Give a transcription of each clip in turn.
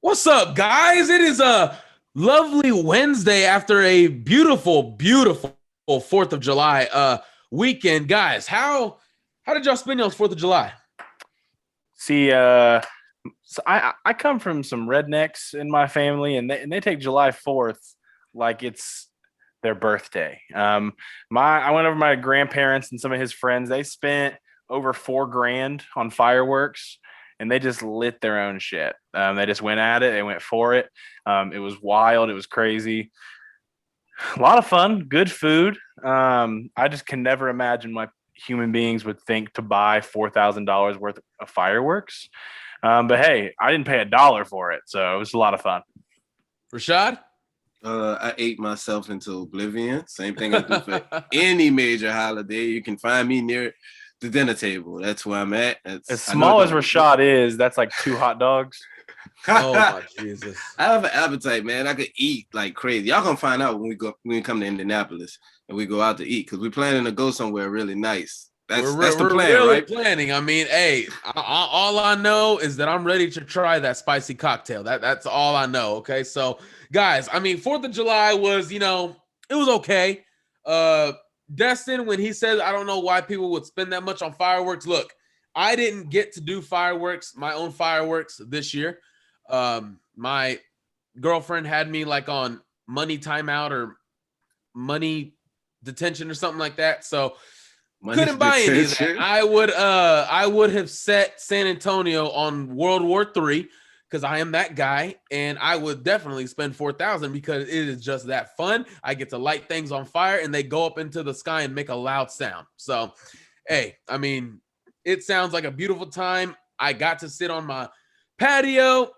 What's up, guys? It is a lovely Wednesday after a beautiful, beautiful 4th of July weekend. Guys, how did y'all spend y'all's 4th of July? See, so I come from some rednecks in my family, and they take July 4th like it's their birthday. I went over to my grandparents and some of his friends. They spent over $4,000 on fireworks, and they just lit their own shit. They just went at it. They went for it. It was wild. It was crazy. A lot of fun. Good food. I just can never imagine why human beings would think to buy $4,000 worth of fireworks. But hey, I didn't pay $1 for it, so it was a lot of fun. Rashad? I ate myself into oblivion. Same thing I do for any major holiday. You can find me near the dinner table. That's where I'm at. As small as Rashad is, that's like 2 hot dogs. Oh my Jesus! I have an appetite, man. I could eat like crazy. Y'all gonna find out when we come to Indianapolis and we go out to eat because we're planning to go somewhere really nice. That's the plan, really right? Planning. I mean, hey, all I know is that I'm ready to try that spicy cocktail. That's all I know. Okay, so guys, I mean, 4th of July was, it was okay. Destin, when he says, I don't know why people would spend that much on fireworks. Look, I didn't get to do my own fireworks this year. My girlfriend had me like on money timeout or money detention or something like that. So couldn't buy any of that. I would have set San Antonio on World War III because I am that guy, and I would definitely spend $4,000 because it is just that fun. I get to light things on fire and they go up into the sky and make a loud sound. So, hey, I mean, it sounds like a beautiful time. I got to sit on my patio.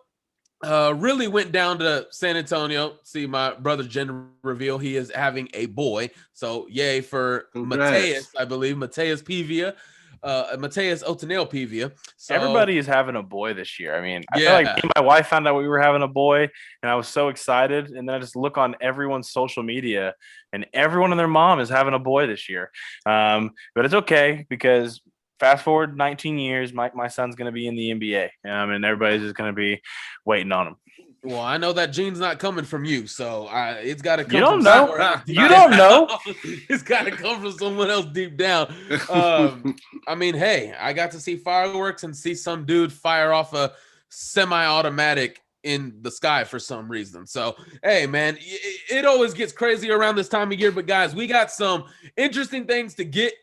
Really went down to San Antonio, see my brother's gender reveal. He is having a boy. So yay for Mateus, I believe. Mateus Pivia. Mateus Otanel Pivia. So everybody is having a boy this year. I mean, I feel like me and my wife found out we were having a boy, and I was so excited. And then I just look on everyone's social media, and everyone and their mom is having a boy this year. But it's okay because fast forward 19 years, my son's going to be in the NBA, and everybody's just going to be waiting on him. Well, I know that gene's not coming from you, so it's got to come. You don't know. You don't know. It's got to come from someone else deep down. I mean, hey, I got to see fireworks and see some dude fire off a semi-automatic in the sky for some reason. So, hey, man, it always gets crazy around this time of year. But, guys, we got some interesting things to get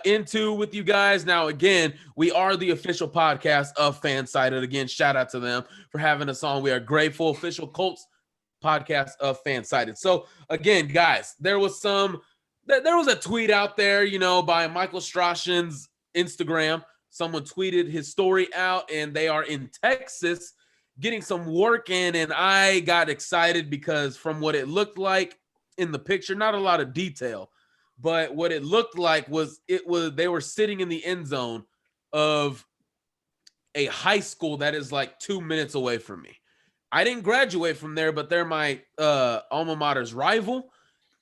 into with you guys. Now, again, we are the official podcast of Fansided. Again, shout out to them for having us on. We are grateful. Official Colts podcast of Fansided. So, again, guys, there was a tweet out there, by Michael Strachan's Instagram. Someone tweeted his story out, and they are in Texas getting some work in, and I got excited because from what it looked like in the picture, not a lot of detail, but what it looked like was they were sitting in the end zone of a high school that is like 2 minutes away from me. I didn't graduate from there, but they're my alma mater's rival,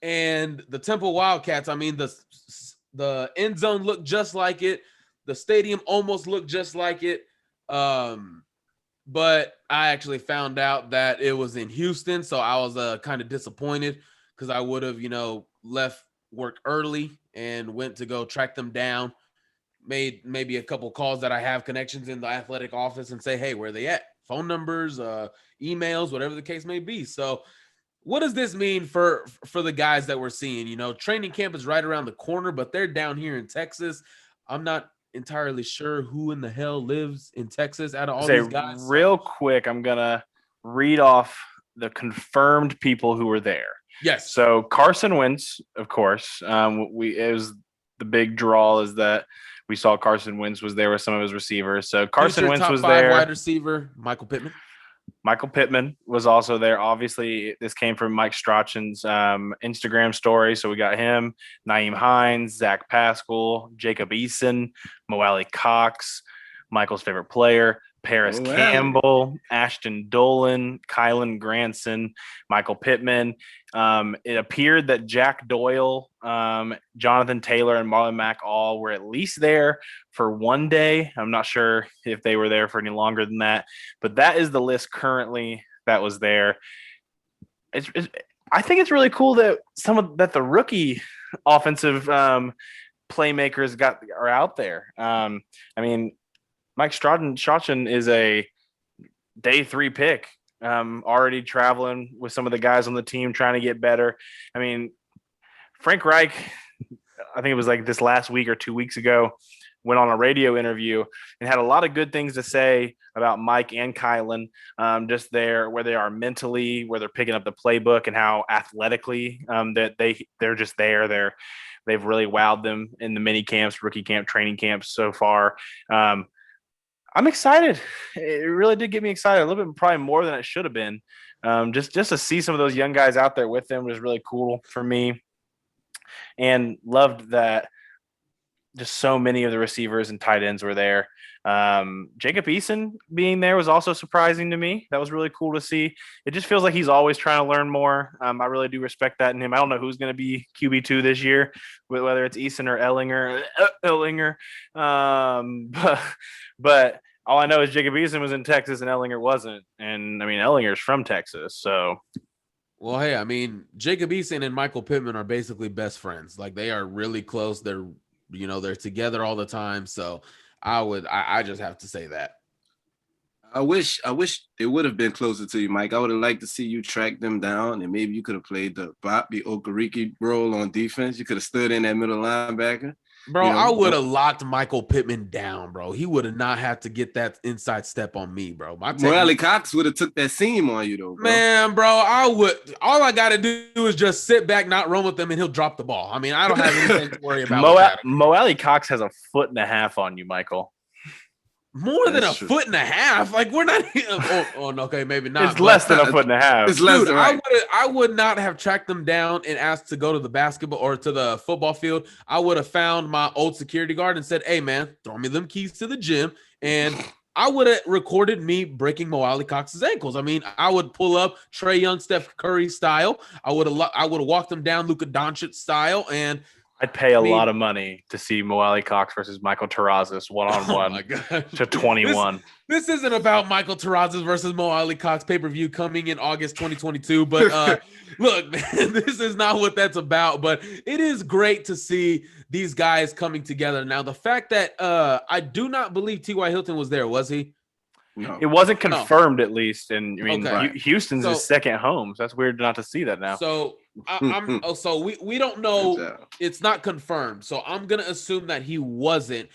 and the Temple Wildcats. I mean, the end zone looked just like it. The stadium almost looked just like it. But I actually found out that it was in Houston, so I was kind of disappointed because I would have, left work early and went to go track them down, made maybe a couple calls that I have connections in the athletic office and say, hey, where are they at? Phone numbers, emails, whatever the case may be. So what does this mean for the guys that we're seeing? Training camp is right around the corner, but they're down here in Texas. I'm not entirely sure who in the hell lives in Texas out of all these guys. Real quick, I'm gonna read off the confirmed people who were there. Yes. So Carson Wentz, of course. It was the big draw is that we saw Carson Wentz was there with some of his receivers. So Carson Wentz was there. Wide receiver Michael Pittman. Michael Pittman was also there. Obviously, this came from Mike Strachan's Instagram story. So we got him, Nyheim Hines, Zach Pascal, Jacob Eason, Mo Alley Cox, Michael's favorite player, Paris Campbell, Ashton Dolan, Kylan Granson, Michael Pittman. It appeared that Jack Doyle, Jonathan Taylor, and Marlon Mack all were at least there for one day. I'm not sure if they were there for any longer than that, but that is the list currently that was there. I think it's really cool that that the rookie offensive playmakers are out there. I mean, Mike Strachan is a day 3 pick, already traveling with some of the guys on the team trying to get better. I mean, Frank Reich, I think it was like this last week or 2 weeks ago, went on a radio interview and had a lot of good things to say about Mike and Kylan, just where they are mentally, where they're picking up the playbook, and how athletically that they're just there. They've really wowed them in the mini camps, rookie camp, training camps so far. I'm excited. It really did get me excited, a little bit, probably more than it should have been. Just to see some of those young guys out there with them was really cool for me, and loved that just so many of the receivers and tight ends were there. Jacob Eason being there was also surprising to me. That was really cool to see. It just feels like he's always trying to learn more. I really do respect that in him. I don't know who's going to be QB2 this year, whether it's Eason or Ellinger. But all I know is Jacob Eason was in Texas and Ellinger wasn't. And, I mean, Ellinger's from Texas, so. Well, hey, I mean, Jacob Eason and Michael Pittman are basically best friends. Like, they are really close. They're together all the time. So I just have to say that. I wish it would have been closer to you, Mike. I would have liked to see you track them down, and maybe you could have played the Bobby Okereke role on defense. You could have stood in that middle linebacker. Bro, I would have locked Michael Pittman down, bro. He would have not had to get that inside step on me, bro. Morale Cox would have took that seam on you, though, bro. Man, bro, all I got to do is just sit back, not run with him, and he'll drop the ball. I mean, I don't have anything to worry about. Morale Cox has a 1.5 feet on you, Michael. More than a foot and a half. Like, we're not. Okay, maybe not. It's less than a foot and a half. It's less than right. I would not have tracked them down and asked to go to the basketball or to the football field. I would have found my old security guard and said, "Hey, man, throw me them keys to the gym." And I would have recorded me breaking Mo Alley Cox's ankles. I mean, I would pull up Trae Young, Steph Curry style. I would have walked them down Luka Doncic style, and I'd pay a lot of money to see Mo Alley Cox versus Michael Terrazas one-on-one to 21. This isn't about Michael Terrazas versus Mo Alley Cox pay-per-view coming in August 2022. But look, man, this is not what that's about. But it is great to see these guys coming together. Now, the fact that I do not believe T.Y. Hilton was there, was he? No. It wasn't confirmed, at least. And I mean, Okay. Houston's his second home. So that's weird not to see that now. So we don't know. It's not confirmed. So I'm going to assume that he wasn't.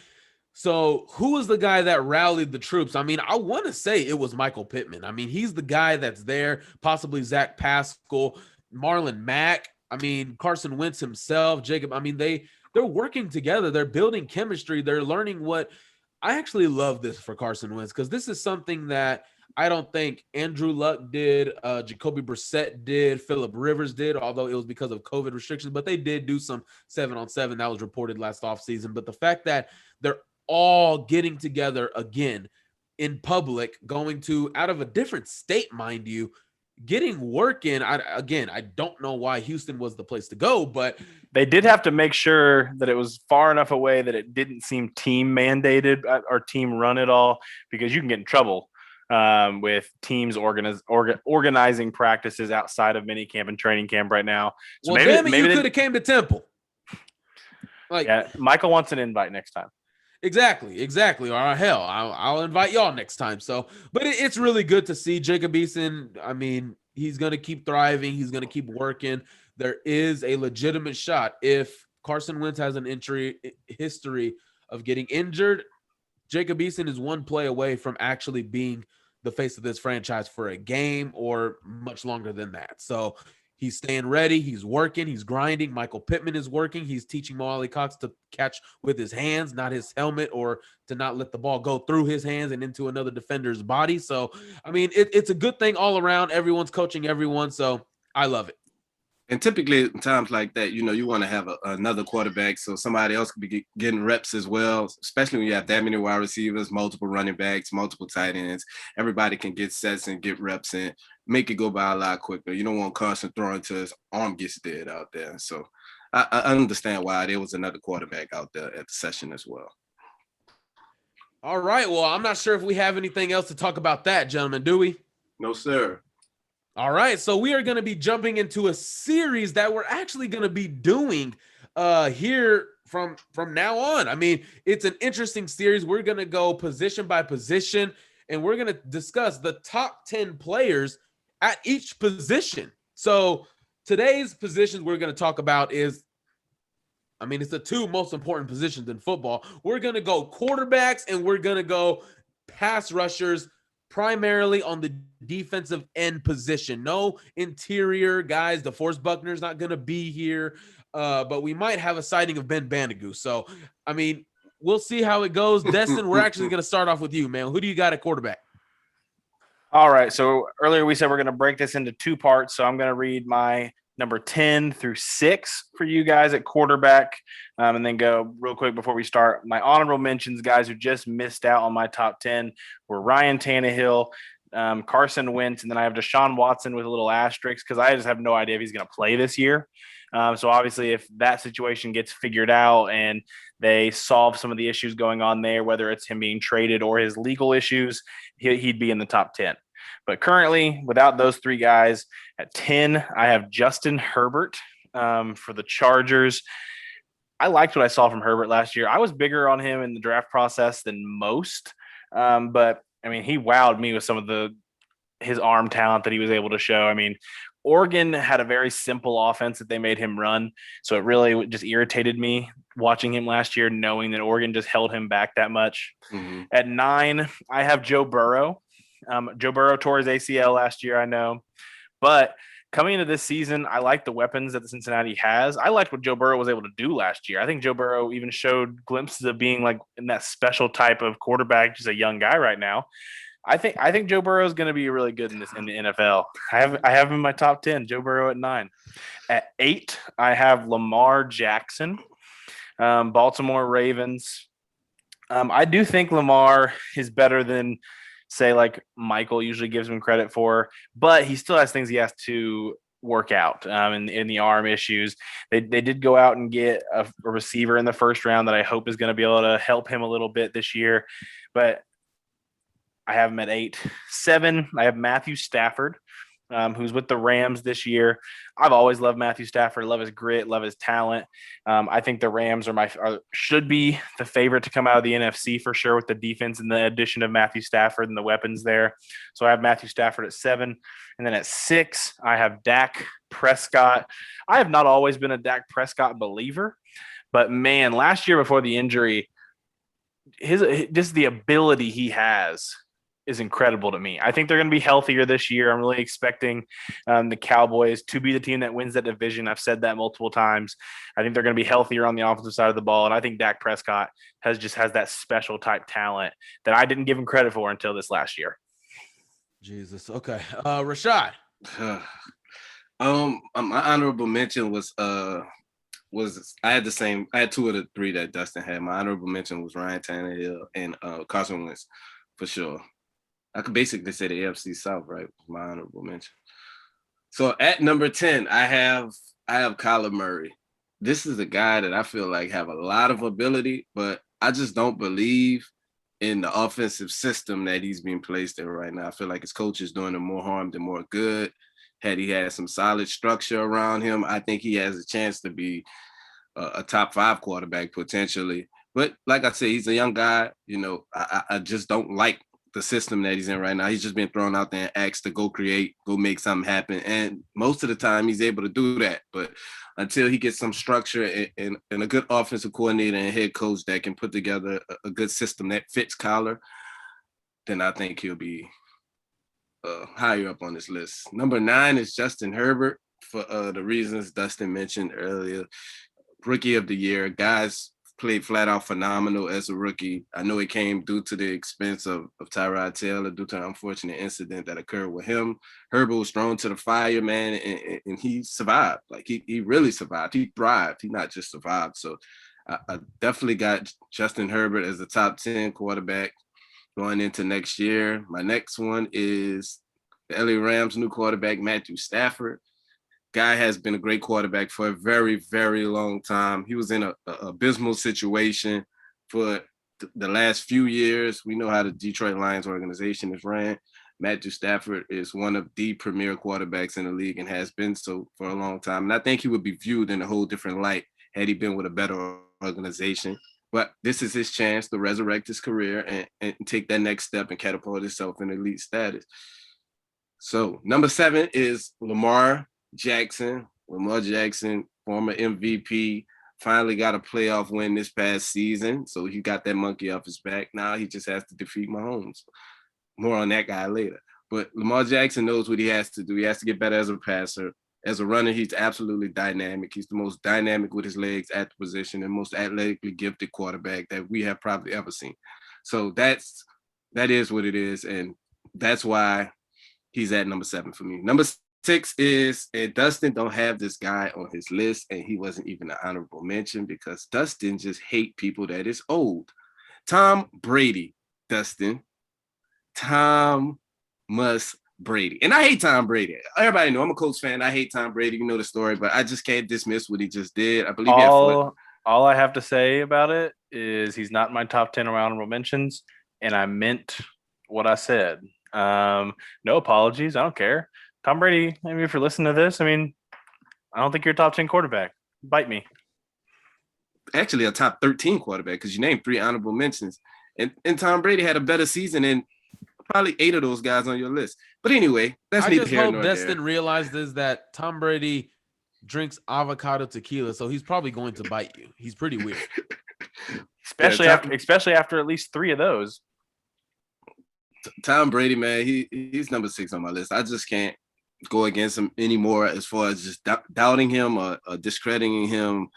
So who was the guy that rallied the troops? I mean, I want to say it was Michael Pittman. I mean, he's the guy that's there, possibly Zach Pascal, Marlon Mack. I mean, Carson Wentz himself, Jacob. I mean, they're working together. They're building chemistry. They're learning what – I actually love this for Carson Wentz because this is something that I don't think Andrew Luck did, Jacoby Brissett did, Phillip Rivers did, although it was because of COVID restrictions, but they did do some 7-on-7 that was reported last offseason. But the fact that they're all getting together again in public, going to out of a different state, mind you, getting work in. I don't know why Houston was the place to go, but they did have to make sure that it was far enough away that it didn't seem team mandated or team run at all, because you can get in trouble with teams organizing practices outside of mini camp and training camp right now. So well, maybe you could have came to Temple. Michael wants an invite next time. Exactly. Or hell, I'll invite y'all next time. So, but it's really good to see Jacob Eason. I mean, he's going to keep thriving. He's going to keep working. There is a legitimate shot. If Carson Wentz has an injury history of getting injured, Jacob Eason is one play away from actually being the face of this franchise for a game or much longer than that. So he's staying ready. He's working. He's grinding. Michael Pittman is working. He's teaching Mo Alley Cox to catch with his hands, not his helmet, or to not let the ball go through his hands and into another defender's body. So, I mean, it's a good thing all around. Everyone's coaching everyone. So I love it. And typically in times like that, you want to have another quarterback so somebody else could be getting reps as well, especially when you have that many wide receivers, multiple running backs, multiple tight ends. Everybody can get sets and get reps and make it go by a lot quicker. You don't want Carson throwing until his arm gets dead out there. So I understand why there was another quarterback out there at the session as well. All right. Well, I'm not sure if we have anything else to talk about that, gentlemen. Do we? No, sir. All right, so we are going to be jumping into a series that we're actually going to be doing here from now on. I mean, it's an interesting series. We're going to go position by position, and we're going to discuss the top 10 players at each position. So today's positions we're going to talk about is, I mean, it's the two most important positions in football. We're going to go quarterbacks and we're going to go pass rushers, primarily on the defensive end position. No interior guys. DeForest Buckner's not going to be here, but we might have a sighting of Ben Bandigoose. So, I mean, we'll see how it goes. Destin, we're actually going to start off with you, man. Who do you got at quarterback? All right. So earlier we said we're going to break this into two parts. So I'm going to read my number 10 through 6 for you guys at quarterback, and then go real quick before we start. My honorable mentions, guys who just missed out on my top 10, were Ryan Tannehill, Carson Wentz, and then I have Deshaun Watson with a little asterisk because I just have no idea if he's going to play this year. So obviously if that situation gets figured out and they solve some of the issues going on there, whether it's him being traded or his legal issues, he'd be in the top 10. But currently, without those three guys, at 10, I have Justin Herbert for the Chargers. I liked what I saw from Herbert last year. I was bigger on him in the draft process than most, but I mean, he wowed me with some of his arm talent that he was able to show. I mean, Oregon had a very simple offense that they made him run, so it really just irritated me watching him last year, knowing that Oregon just held him back that much. Mm-hmm. At 9, I have Joe Burrow. Joe Burrow tore his ACL last year, I know. But coming into this season, I like the weapons that the Cincinnati has. I liked what Joe Burrow was able to do last year. I think Joe Burrow even showed glimpses of being like in that special type of quarterback, just a young guy right now. I think Joe Burrow is going to be really good in the NFL. I have him in my top 10, Joe Burrow at 9. At 8, I have Lamar Jackson, Baltimore Ravens. I do think Lamar is better than, say, like Michael usually gives him credit for, but he still has things he has to work out in the arm issues. They did go out and get a receiver in the first round that I hope is going to be able to help him a little bit this year, but I have him at 8. 7, I have Matthew Stafford, who's with the Rams this year. I've always loved Matthew Stafford, love his grit, love his talent. I think the Rams should be the favorite to come out of the NFC for sure with the defense and the addition of Matthew Stafford and the weapons there. So I have Matthew Stafford at 7. And then at 6, I have Dak Prescott. I have not always been a Dak Prescott believer, but man, last year before the injury, just the ability he has is incredible to me. I think they're going to be healthier this year. I'm really expecting the Cowboys to be the team that wins that division. I've said that multiple times. I think they're going to be healthier on the offensive side of the ball, and I think Dak Prescott has that special type talent that I didn't give him credit for until this last year. Jesus. Okay. Rashad. My honorable mention was I had two of the three that Dustin had. My honorable mention was Ryan Tannehill and Carson Wentz for sure. I could basically say the AFC South, right? My honorable mention. So at number 10, I have Kyla Murray. This is a guy that I feel like have a lot of ability, but I just don't believe in the offensive system that he's being placed in right now. I feel like his coach is doing him more harm than more good. Had he had some solid structure around him, I think he has a chance to be a top 5 quarterback potentially. But like I said, he's a young guy. You know, I just don't like the system that he's in right now. He's just been thrown out there and asked to go create, go make something happen. And most of the time he's able to do that. But until he gets some structure and a good offensive coordinator and head coach that can put together a good system that fits Kyler, then I think he'll be higher up on this list. Number 9 is Justin Herbert for the reasons Dustin mentioned earlier. Rookie of the year. Guys played flat out phenomenal as a rookie. I know it came due to the expense of Tyrod Taylor due to an unfortunate incident that occurred with him. Herbert was thrown to the fire, man, and he survived. Like he really survived. He thrived. He not just survived. So I definitely got Justin Herbert as a top 10 quarterback going into next year. My next one is the LA Rams' new quarterback, Matthew Stafford. Guy has been a great quarterback for a very, very long time. He was in a abysmal situation for the last few years. We know how the Detroit Lions organization is ran. Matthew Stafford is one of the premier quarterbacks in the league and has been so for a long time. And I think he would be viewed in a whole different light had he been with a better organization. But this is his chance to resurrect his career and take that next step and catapult himself in elite status. So number 7 is Lamar Jackson. Lamar Jackson, former MVP, finally got a playoff win this past season. So he got that monkey off his back. Now he just has to defeat Mahomes. More on that guy later. But Lamar Jackson knows what he has to do. He has to get better as a passer. As a runner, he's absolutely dynamic. He's the most dynamic with his legs at the position and most athletically gifted quarterback that we have probably ever seen. So that is what it is. And that's why he's at number 7 for me. Number 6 is, and Dustin don't have this guy on his list, and he wasn't even an honorable mention because Dustin just hate people that is old. Tom Brady, Dustin. Tom Brady. And I hate Tom Brady. Everybody know I'm a Colts fan. I hate Tom Brady. You know the story, but I just can't dismiss what he just did. I believe all I have to say about it is he's not in my top 10 honorable mentions, and I meant what I said. No apologies. I don't care. Tom Brady, maybe if you're listening to this, I mean, I don't think you're a top 10 quarterback. Bite me. Actually, a top 13 quarterback because you named 3 honorable mentions. And Tom Brady had a better season than probably 8 of those guys on your list. But anyway, that's neither here nor there. Destin realizes that Tom Brady drinks avocado tequila, so he's probably going to bite you. He's pretty weird. especially after at least 3 of those. Tom Brady, man, he's number 6 on my list. I just can't go against him anymore as far as just doubting him or discrediting him.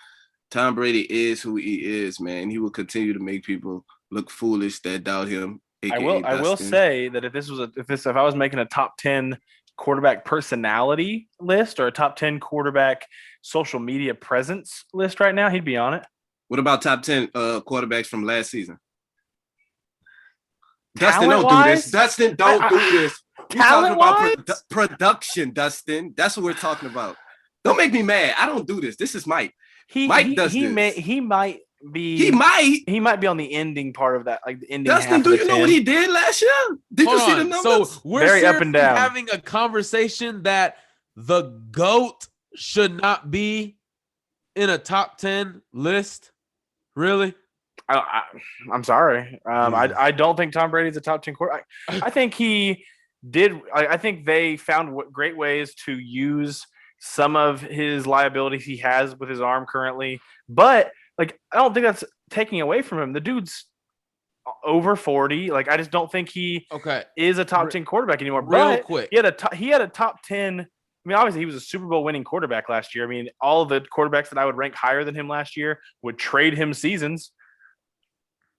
Tom Brady is who he is, man. He will continue to make people look foolish that doubt him. I will say that if I was making a top 10 quarterback personality list or a top 10 quarterback social media presence list right now, he'd be on it. What about top 10 quarterbacks from last season? Dustin, don't do this. Dustin, don't do this. We're talking about production, Dustin. That's what we're talking about. Don't make me mad. I don't do this. This is Mike. Mike does this. He might be on the ending part of that, like the ending. Dustin, do you know what he did last year? Did you see the numbers? So we're very up and down, having a conversation that the GOAT should not be in a top 10 list. Really? I'm sorry. I don't think Tom Brady's a top 10 quarterback. I think he did. I think they found great ways to use some of his liabilities he has with his arm currently, but like I don't think that's taking away from him. The dude's over 40. Like I just don't think he is a top 10 quarterback anymore. Real quick, he had a top 10. I mean, obviously he was a Super Bowl winning quarterback last year. I mean, all of the quarterbacks that I would rank higher than him last year would trade him seasons.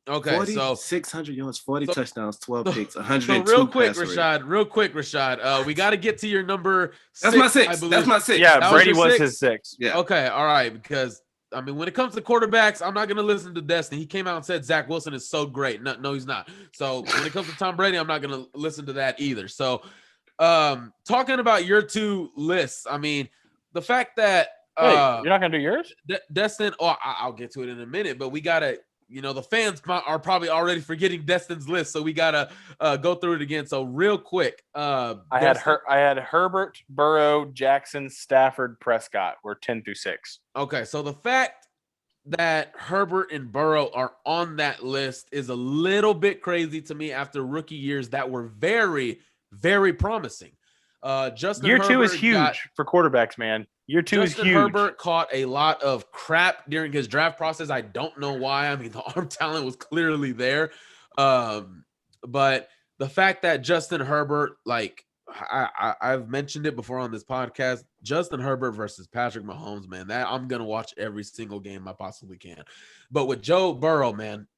Okay, 600 yards, 40 touchdowns, 12 picks, 102. So real quick, Rashad. We got to get to your number 6. That's my 6. Yeah, Brady was his 6. Yeah. Okay, all right. Because I mean, when it comes to quarterbacks, I'm not going to listen to Destin. He came out and said Zach Wilson is so great. No, he's not. So when it comes to Tom Brady, I'm not going to listen to that either. So, talking about your 2 lists, I mean, the fact that you're not going to do yours, Destin. Oh, I'll get to it in a minute, but we got to. You know, the fans are probably already forgetting Destin's list, so we gotta go through it again. So real quick, I had Herbert, Burrow, Jackson, Stafford, Prescott were 10 through 6. Okay, so the fact that Herbert and Burrow are on that list is a little bit crazy to me after rookie years that were very, very promising. Year 2 is huge for quarterbacks, man. Year 2 is huge. Herbert caught a lot of crap during his draft process. I don't know why. I mean, the arm talent was clearly there. But the fact that Justin Herbert, like I've mentioned it before on this podcast, Justin Herbert versus Patrick Mahomes, man, that I'm going to watch every single game I possibly can. But with Joe Burrow, man,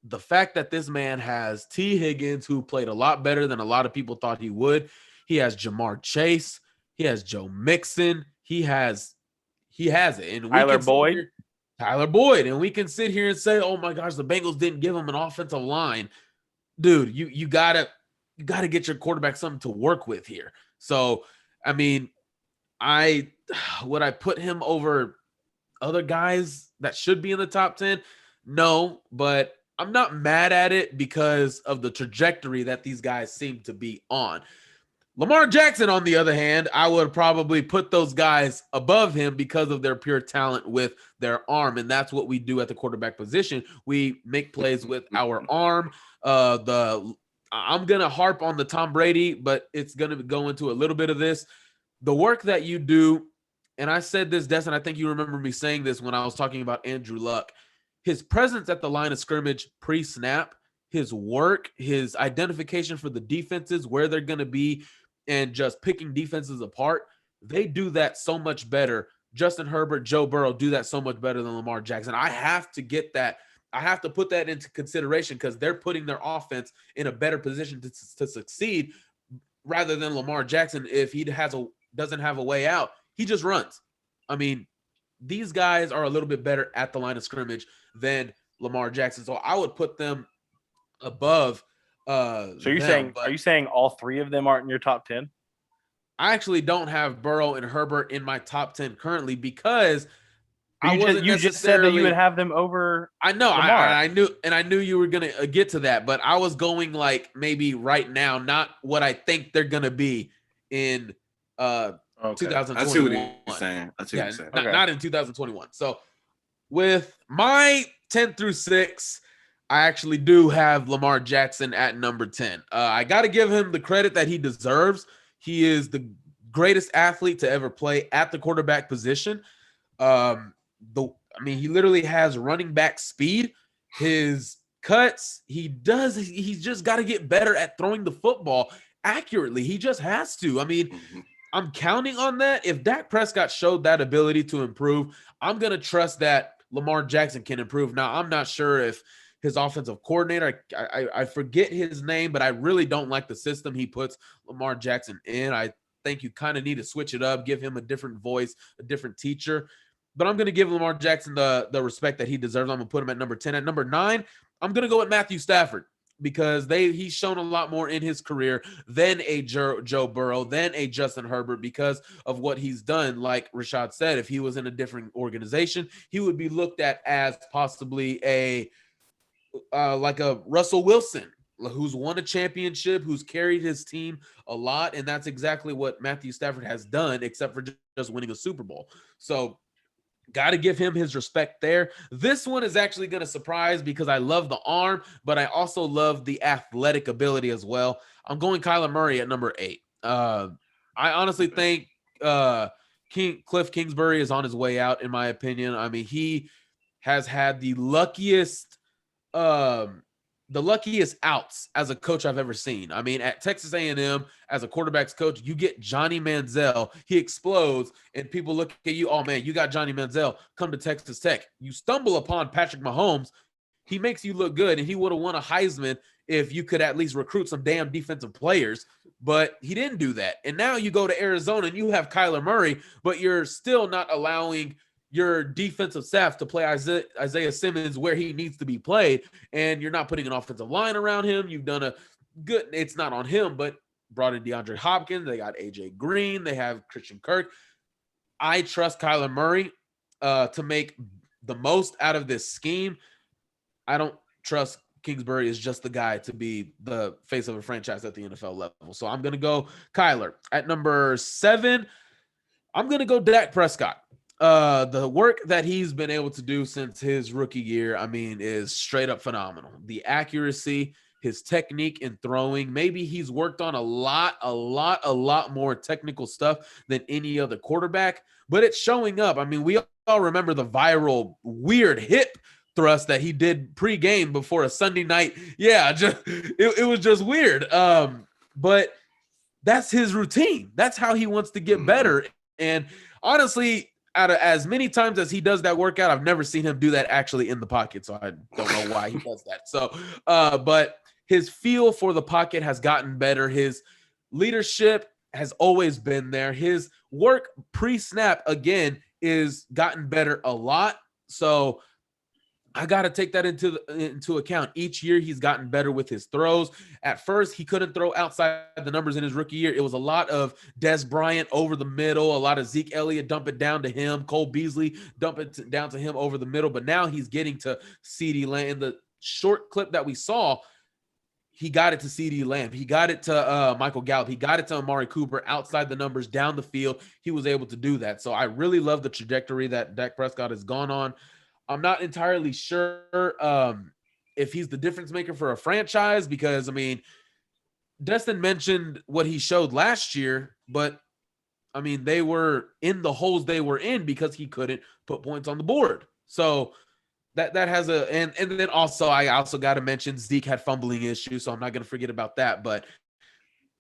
the fact that this man has T. Higgins, who played a lot better than a lot of people thought he would. He has Jamar Chase. He has Joe Mixon. He has it. And Tyler Boyd. And we can sit here and say, oh my gosh, the Bengals didn't give him an offensive line. Dude, you gotta get your quarterback something to work with here. So, I mean, would I put him over other guys that should be in the top 10? No, but I'm not mad at it because of the trajectory that these guys seem to be on. Lamar Jackson, on the other hand, I would probably put those guys above him because of their pure talent with their arm. And that's what we do at the quarterback position. We make plays with our arm. I'm going to harp on the Tom Brady, but it's going to go into a little bit of this. The work that you do, and I said this, Destin, I think you remember me saying this when I was talking about Andrew Luck. His presence at the line of scrimmage pre-snap, his work, his identification for the defenses, where they're going to be, and just picking defenses apart, they do that so much better. Justin Herbert, Joe Burrow do that so much better than Lamar Jackson. I have to get that. I have to put that into consideration because they're putting their offense in a better position to succeed rather than Lamar Jackson. If he doesn't have a way out, he just runs. I mean, these guys are a little bit better at the line of scrimmage than Lamar Jackson. So I would put them above. So are you saying all three of them aren't in your top 10? I actually don't have Burrow and Herbert in my top 10 currently because you just said that you would have them over. I know. I knew you were going to get to that, but I was going like maybe right now, not what I think they're going to be in 2021. I see what you're saying. Not in 2021. So with my 10 through 6, I actually do have Lamar Jackson at number 10. I got to give him the credit that he deserves. He is the greatest athlete to ever play at the quarterback position. He literally has running back speed. His cuts, he's just got to get better at throwing the football accurately. He just has to. I mean, I'm counting on that. If Dak Prescott showed that ability to improve, I'm going to trust that Lamar Jackson can improve. Now, I'm not sure if his offensive coordinator, I forget his name, but I really don't like the system he puts Lamar Jackson in. I think you kind of need to switch it up, give him a different voice, a different teacher. But I'm going to give Lamar Jackson the respect that he deserves. I'm going to put him at number 10. At number 9, I'm going to go with Matthew Stafford because he's shown a lot more in his career than a Joe Burrow, than a Justin Herbert because of what he's done. Like Rashad said, if he was in a different organization, he would be looked at as possibly like a Russell Wilson, who's won a championship, who's carried his team a lot. And that's exactly what Matthew Stafford has done, except for just winning a Super Bowl. So got to give him his respect there. This one is actually going to surprise because I love the arm, but I also love the athletic ability as well. I'm going Kyla Murray at number 8. I honestly think Cliff Kingsbury is on his way out, in my opinion. I mean, he has had the luckiest outs as a coach I've ever seen. I mean, at Texas A&M, as a quarterback's coach, you get Johnny Manziel. He explodes, and people look at you, oh, man, you got Johnny Manziel. Come to Texas Tech. You stumble upon Patrick Mahomes. He makes you look good, and he would have won a Heisman if you could at least recruit some damn defensive players, but he didn't do that. And now you go to Arizona, and you have Kyler Murray, but you're still not allowing your defensive staff to play Isaiah Simmons where he needs to be played, and you're not putting an offensive line around him. You've done a good – it's not on him, but brought in DeAndre Hopkins. They got A.J. Green. They have Christian Kirk. I trust Kyler Murray to make the most out of this scheme. I don't trust Kingsbury is just the guy to be the face of a franchise at the NFL level. So I'm going to go Kyler. At number 7, I'm going to go Dak Prescott. The work that he's been able to do since his rookie year, I mean, is straight up phenomenal. The accuracy, his technique in throwing, maybe he's worked on a lot more technical stuff than any other quarterback, but it's showing up. I mean, we all remember the viral weird hip thrust that he did pre-game before a Sunday night. Yeah, it was just weird. But that's his routine. That's how he wants to get better. And honestly, out of as many times as he does that workout, I've never seen him do that actually in the pocket. So I don't know why he does that. So, but his feel for the pocket has gotten better. His leadership has always been there. His work pre-snap, again, is gotten better a lot. So I got to take that into account. Each year he's gotten better with his throws. At first, he couldn't throw outside the numbers in his rookie year. It was a lot of Des Bryant over the middle, a lot of Zeke Elliott dump it down to him, Cole Beasley dump it down to him over the middle. But now he's getting to CeeDee Lamb, the short clip that we saw, he got it to CeeDee Lamb. He got it to Michael Gallup. He got it to Amari Cooper outside the numbers down the field. He was able to do that. So I really love the trajectory that Dak Prescott has gone on. I'm not entirely sure if he's the difference maker for a franchise because, I mean, Destin mentioned what he showed last year, but, I mean, they were in the holes they were in because he couldn't put points on the board. So that has a and then also I also got to mention Zeke had fumbling issues, so I'm not going to forget about that. But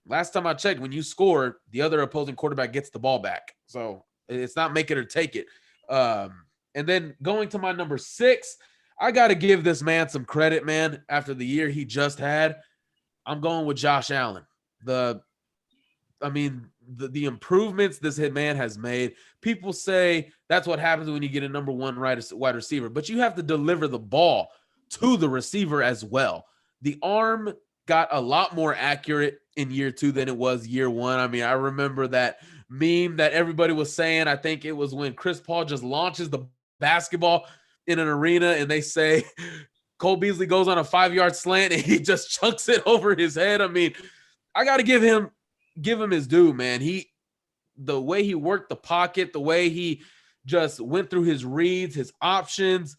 last time I checked, when you score, the other opposing quarterback gets the ball back, so it's not make it or take it. And then going to my number 6, I got to give this man some credit, man. After the year he just had, I'm going with Josh Allen. The improvements this man has made. People say that's what happens when you get a number 1 wide receiver, but you have to deliver the ball to the receiver as well. The arm got a lot more accurate in year 2 than it was year 1. I mean, I remember that meme that everybody was saying. I think it was when Chris Paul just launches the basketball in an arena and they say Cole Beasley goes on a 5-yard slant and he just chunks it over his head. I mean, I got to give him his due, man. The way he worked the pocket, the way he just went through his reads, his options,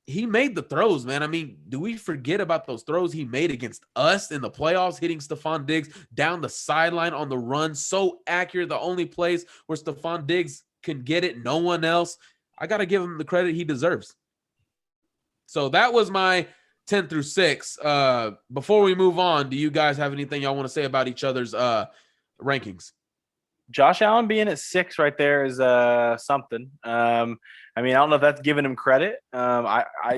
he made the throws, man. I mean, do we forget about those throws he made against us in the playoffs, hitting Stephon Diggs down the sideline on the run? So accurate. The only place where Stephon Diggs can get it, no one else. I got to give him the credit he deserves. So that was my 10 through 6. Before we move on, do you guys have anything y'all want to say about each other's rankings? Josh Allen being at 6 right there is something. I mean, I don't know if that's giving him credit.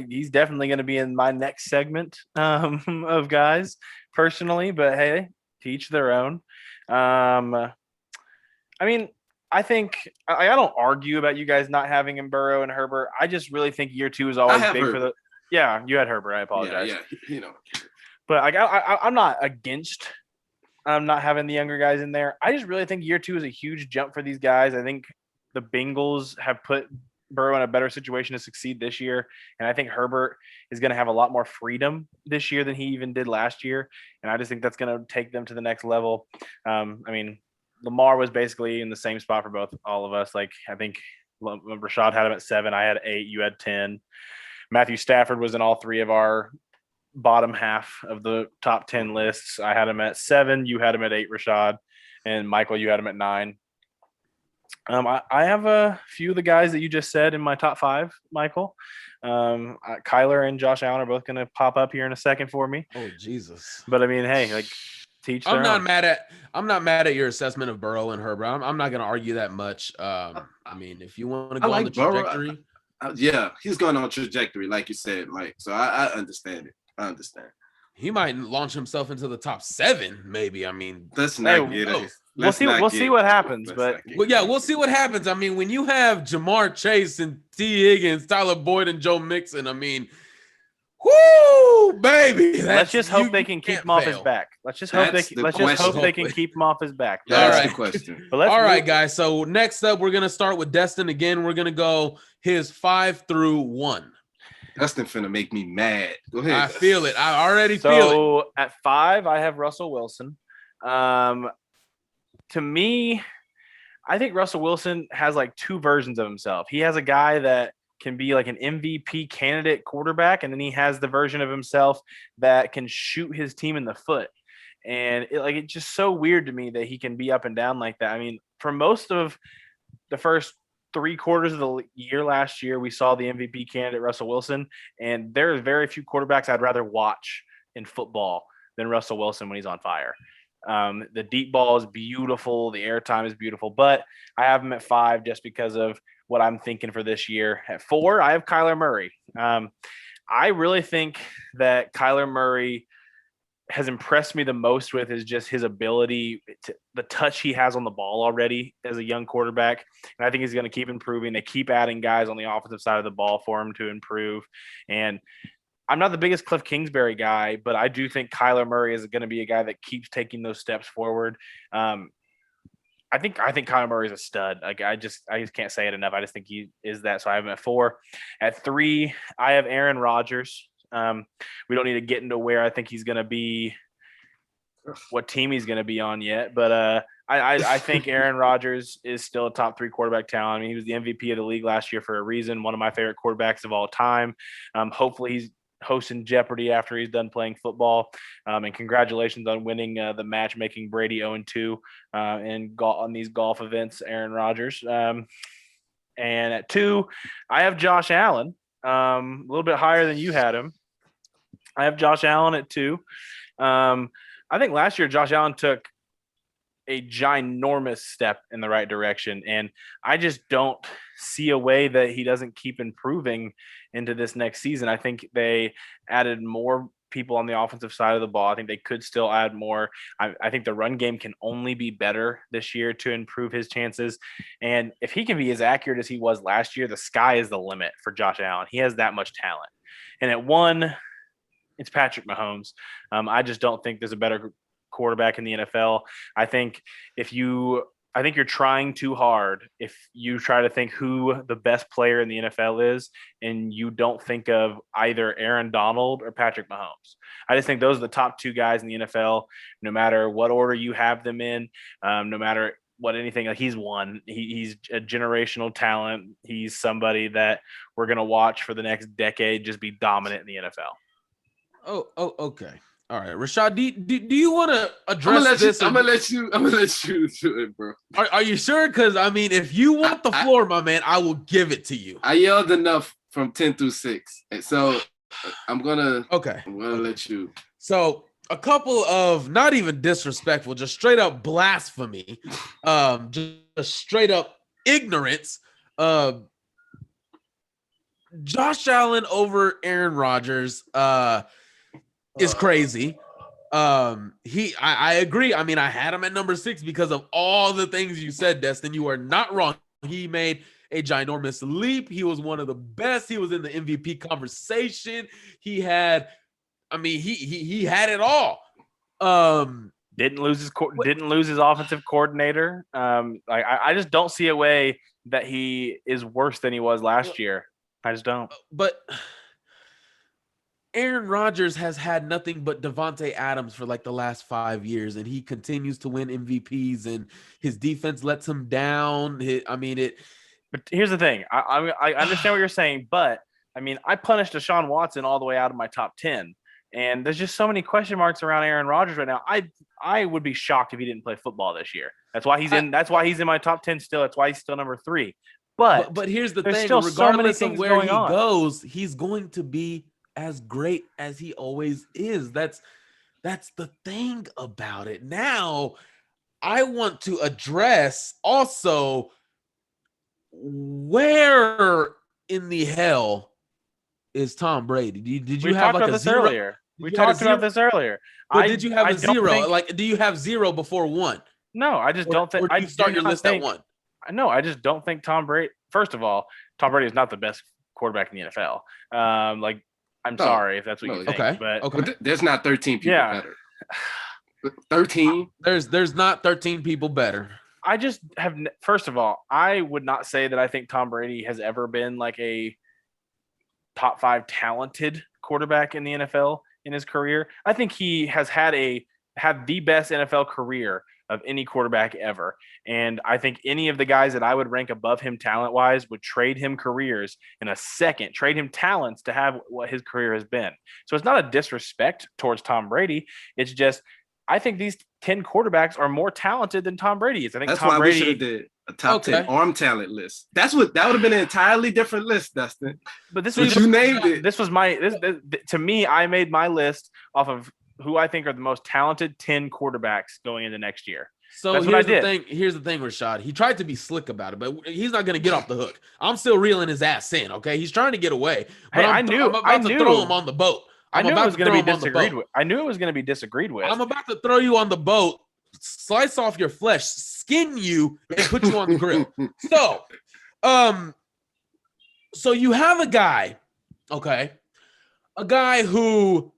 He's definitely going to be in my next segment of guys personally, but hey, to each their own. I mean, I think I don't argue about you guys not having him Burrow and Herbert. I just really think year 2 is always big Herbert. for the. Yeah, you had Herbert. I apologize. Yeah, you know. But I'm not against not having the younger guys in there. I just really think year 2 is a huge jump for these guys. I think the Bengals have put Burrow in a better situation to succeed this year. And I think Herbert is going to have a lot more freedom this year than he even did last year. And I just think that's going to take them to the next level. I mean, Lamar was basically in the same spot for all of us. Like, I think Rashad had him at 7. I had 8. You had 10. Matthew Stafford was in all 3 of our bottom half of the top 10 lists. I had him at 7. You had him at 8, Rashad. And Michael, you had him at 9. I have a few of the guys that you just said in my top 5, Michael. Kyler and Josh Allen are both going to pop up here in a second for me. Oh, Jesus. But I mean, hey, like, teach their I'm not own. mad at your assessment of Burrow and Herbert. I'm not going to argue that much. I mean, if you want to go on the trajectory. Yeah, he's going on a trajectory, like you said, Mike. So I understand it. I understand. He might launch himself into the top 7, maybe. I mean, let's not get it. We'll see what happens. But we'll see what happens. I mean, when you have Jamar Chase and T. Higgins, Tyler Boyd, and Joe Mixon, I mean, whoo, baby. Let's just hope they can keep him off his back. Let's just hope they can keep him off his back. That's the question. All right, guys. So next up, we're gonna start with Destin again. We're gonna go his 5 through 1. Destin finna make me mad. Go ahead. I feel it. I already feel it. So at 5, I have Russell Wilson. To me, I think Russell Wilson has like 2 versions of himself. He has a guy that can be like an MVP candidate quarterback, and then he has the version of himself that can shoot his team in the foot. And it's just so weird to me that he can be up and down like that. I mean, for most of the first 3 quarters of the year last year, we saw the MVP candidate Russell Wilson, and there are very few quarterbacks I'd rather watch in football than Russell Wilson when he's on fire. The deep ball is beautiful. The airtime is beautiful, but I have him at 5 just because of what I'm thinking for this year. At 4, I have Kyler Murray. I really think that Kyler Murray has impressed me the most with is just his ability the touch he has on the ball already as a young quarterback. And I think he's going to keep improving. They keep adding guys on the offensive side of the ball for him to improve. And I'm not the biggest Cliff Kingsbury guy, but I do think Kyler Murray is going to be a guy that keeps taking those steps forward. I think Kyler Murray is a stud. Like I just can't say it enough. I just think he is that. So I have him at 4. At 3, I have Aaron Rodgers. We don't need to get into where I think he's going to be, what team he's going to be on yet. But I think Aaron Rodgers is still a top 3 quarterback talent. I mean, he was the MVP of the league last year for a reason, one of my favorite quarterbacks of all time. Hopefully he's hosting Jeopardy after he's done playing football. And congratulations on winning the matchmaking Brady 0-2 on these golf events, Aaron Rodgers. And at 2, I have Josh Allen, a little bit higher than you had him. I have Josh Allen at 2. I think last year Josh Allen took a ginormous step in the right direction, and I just don't see a way that he doesn't keep improving into this next season. I think they added more people on the offensive side of the ball. I think they could still add more. I think the run game can only be better this year to improve his chances. And if he can be as accurate as he was last year, the sky is the limit for Josh Allen. He has that much talent. And at 1, it's Patrick Mahomes. I just don't think there's a better quarterback in the NFL. I think you're trying too hard if you try to think who the best player in the NFL is and you don't think of either Aaron Donald or Patrick Mahomes. I just think those are the top 2 guys in the NFL, no matter what order you have them in, no matter what anything. Like he's one. He's a generational talent. He's somebody that we're going to watch for the next decade just be dominant in the NFL. Oh, okay. All right, Rashad, do you want to address this? I'm gonna let you do it, bro. Are you sure? Because I mean, if you want the floor, my man, I will give it to you. I yelled enough from 10 through 6, and so I'm gonna let you. So a couple of not even disrespectful, just straight up blasphemy, just straight up ignorance. Josh Allen over Aaron Rodgers. Is crazy. I agree. I mean, I had him at number 6 because of all the things you said, Destin. You are not wrong. He made a ginormous leap. He was one of the best. He was in the MVP conversation. He had it all. Didn't lose his offensive coordinator. I just don't see a way that he is worse than he was last year. I just don't. But Aaron Rodgers has had nothing but Devontae Adams for like the last 5 years, and he continues to win MVPs, and his defense lets him down. But here's the thing. I understand what you're saying, but I mean, I punished Deshaun Watson all the way out of my top 10, and there's just so many question marks around Aaron Rodgers right now. I would be shocked if he didn't play football this year. That's why he's in my top 10 still. That's why he's still number 3. But here's the thing. Regardless of where he goes, he's going to be as great as he always is. That's the thing about it. Now, I want to address also where in the hell is Tom Brady? Did you have like a 0 earlier? We talked about this earlier. But did you have a 0? Do you have 0 before 1? No, I just don't think. Or do you start your list at 1? No, I just don't think Tom Brady. First of all, Tom Brady is not the best quarterback in the NFL. I'm sorry if that's what you think. Okay. There's not 13 people better. 13? There's not 13 people better. I just have. First of all, I would not say that I think Tom Brady has ever been like a top 5 talented quarterback in the NFL in his career. I think he has had the best NFL career of any quarterback ever. And I think any of the guys that I would rank above him talent-wise would trade him careers in a second, trade him talents to have what his career has been. So it's not a disrespect towards Tom Brady. It's just I think these 10 quarterbacks are more talented than Tom Brady is. I think that's Tom why Brady we should have did a top 10 arm talent list. That would have been an entirely different list, Dustin. But this was you named it. This was to me, I made my list off of who I think are the most talented 10 quarterbacks going into next year. So here's the thing, Rashad. He tried to be slick about it, but he's not going to get off the hook. I'm still reeling his ass in, okay? He's trying to get away. But I'm about to throw him on the boat. I knew it was going to be disagreed with. I knew it was going to be disagreed with. I'm about to throw you on the boat, slice off your flesh, skin you, and put you on the grill. So you have a guy, okay? A guy who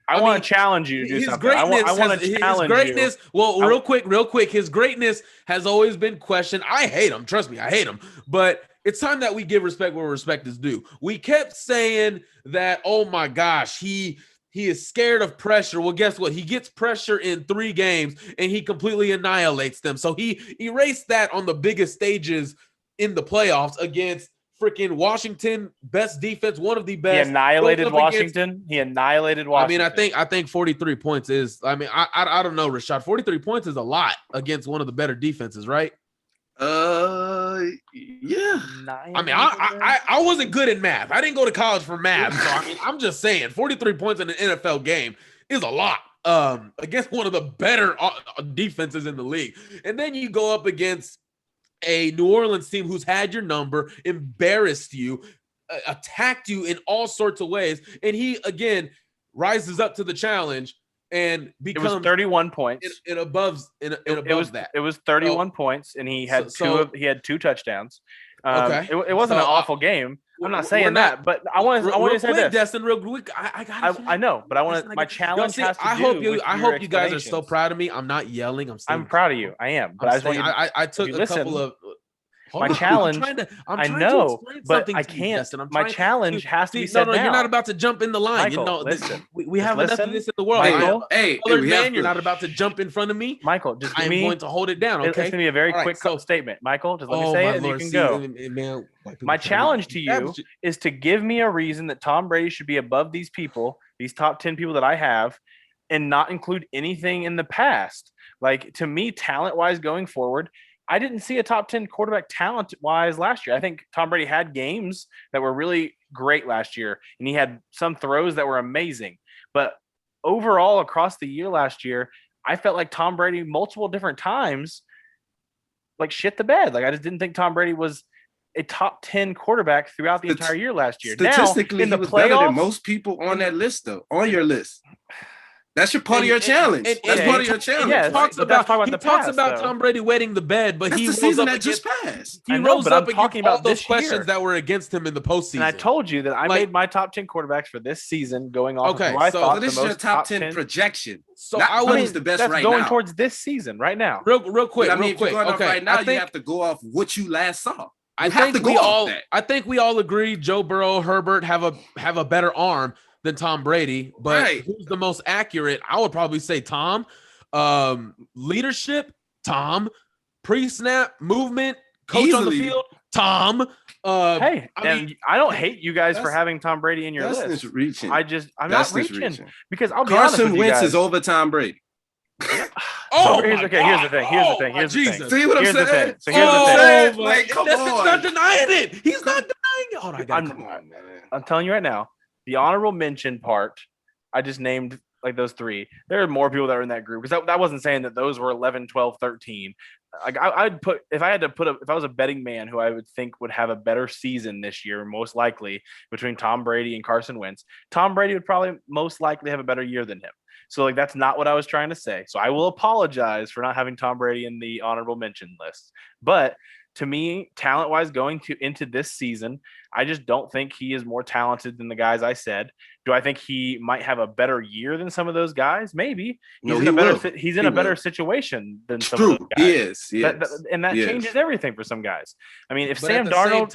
I want to challenge you to do something. I want to challenge you. Well, real quick. His greatness has always been questioned. I hate him. Trust me, I hate him. But it's time that we give respect where respect is due. We kept saying that, oh my gosh, he is scared of pressure. Well, guess what? He gets pressure in 3 games and he completely annihilates them. So he erased that on the biggest stages in the playoffs against freaking Washington, best defense, one of the best. He annihilated Washington. I mean, I think 43 points is. I mean, I don't know, Rashad. 43 points is a lot against one of the better defenses, right? Yeah. I mean, I wasn't good at math. I didn't go to college for math. So I mean, I'm just saying, 43 points in an NFL game is a lot against one of the better defenses in the league. And then you go up against a New Orleans team who's had your number, embarrassed you, attacked you in all sorts of ways, and he again rises up to the challenge and becomes. It was 31 points. It above that. It was 31 points, and he had he had 2 touchdowns. Okay. It wasn't an awful game. I'm not saying that, but I want to say this. Destin, real quick. I know, but I want to. My challenge has to do. I hope you guys are so proud of me. I'm not yelling. I'm proud of you. I am, but I took a couple of. My challenge. I know, but I can't. My challenge has to be said now. You're not about to jump in the line. Michael, you know, listen. We have enough of this in the world. Michael, You're not about to jump in front of me. Michael, just I'm going to hold it down. Okay, it's going to be a very quick statement. Michael, just let me say it, and you can go. My challenge to you is to give me a reason that Tom Brady should be above these people, these top 10 people that I have, and not include anything in the past. Like, to me, talent-wise going forward, I didn't see a top 10 quarterback talent-wise last year. I think Tom Brady had games that were really great last year, and he had some throws that were amazing. But overall, across the year last year, I felt like Tom Brady multiple different times, like, shit the bed. Like, I just didn't think Tom Brady was a top 10 quarterback throughout the entire year last year. Statistically, in the he was playoffs, better than most people on that list, though, on your list. That's your part of your challenge. That's part of your challenge. Yeah, he talks about Tom Brady wetting the bed, but that's he the rose season up that just passed. He rose up against all those questions that were against him in the postseason. And I told you that I made my top 10 quarterbacks for this season going off of who I thought this the is most your top 10 projection. So I was the best that's right going now. towards this season right now. Real quick. If you're going off right now, you have to go off what you last saw. I think we all agree Joe Burrow, Herbert have a better arm than Tom Brady, but who's the most accurate? I would probably say Tom. Leadership, Tom. Pre-snap movement, coach on the field, Tom. I don't hate you guys for having Tom Brady in your list. Reaching. I'm not reaching because I'll be Carson Wentz is over Tom Brady. Here's the thing. See what I'm saying? So here's the thing. Like, come He's on. not denying it. He's not denying it. Oh my God, come on, man. I'm telling you right now, the honorable mention part, I just named like those 3. There are more people that are in that group because that wasn't saying that those were 11, 12, 13. Like I'd put if I was a betting man who I would think would have a better season this year, most likely between Tom Brady and Carson Wentz, Tom Brady would probably most likely have a better year than him. So like that's not what I was trying to say. So I will apologize for not having Tom Brady in the honorable mention list. But to me, talent-wise, going into this season, I just don't think he is more talented than the guys I said. Do I think he might have a better year than some of those guys? Maybe. He's in a better situation than some of those guys. He is. And that changes everything for some guys. I mean, if Sam Darnold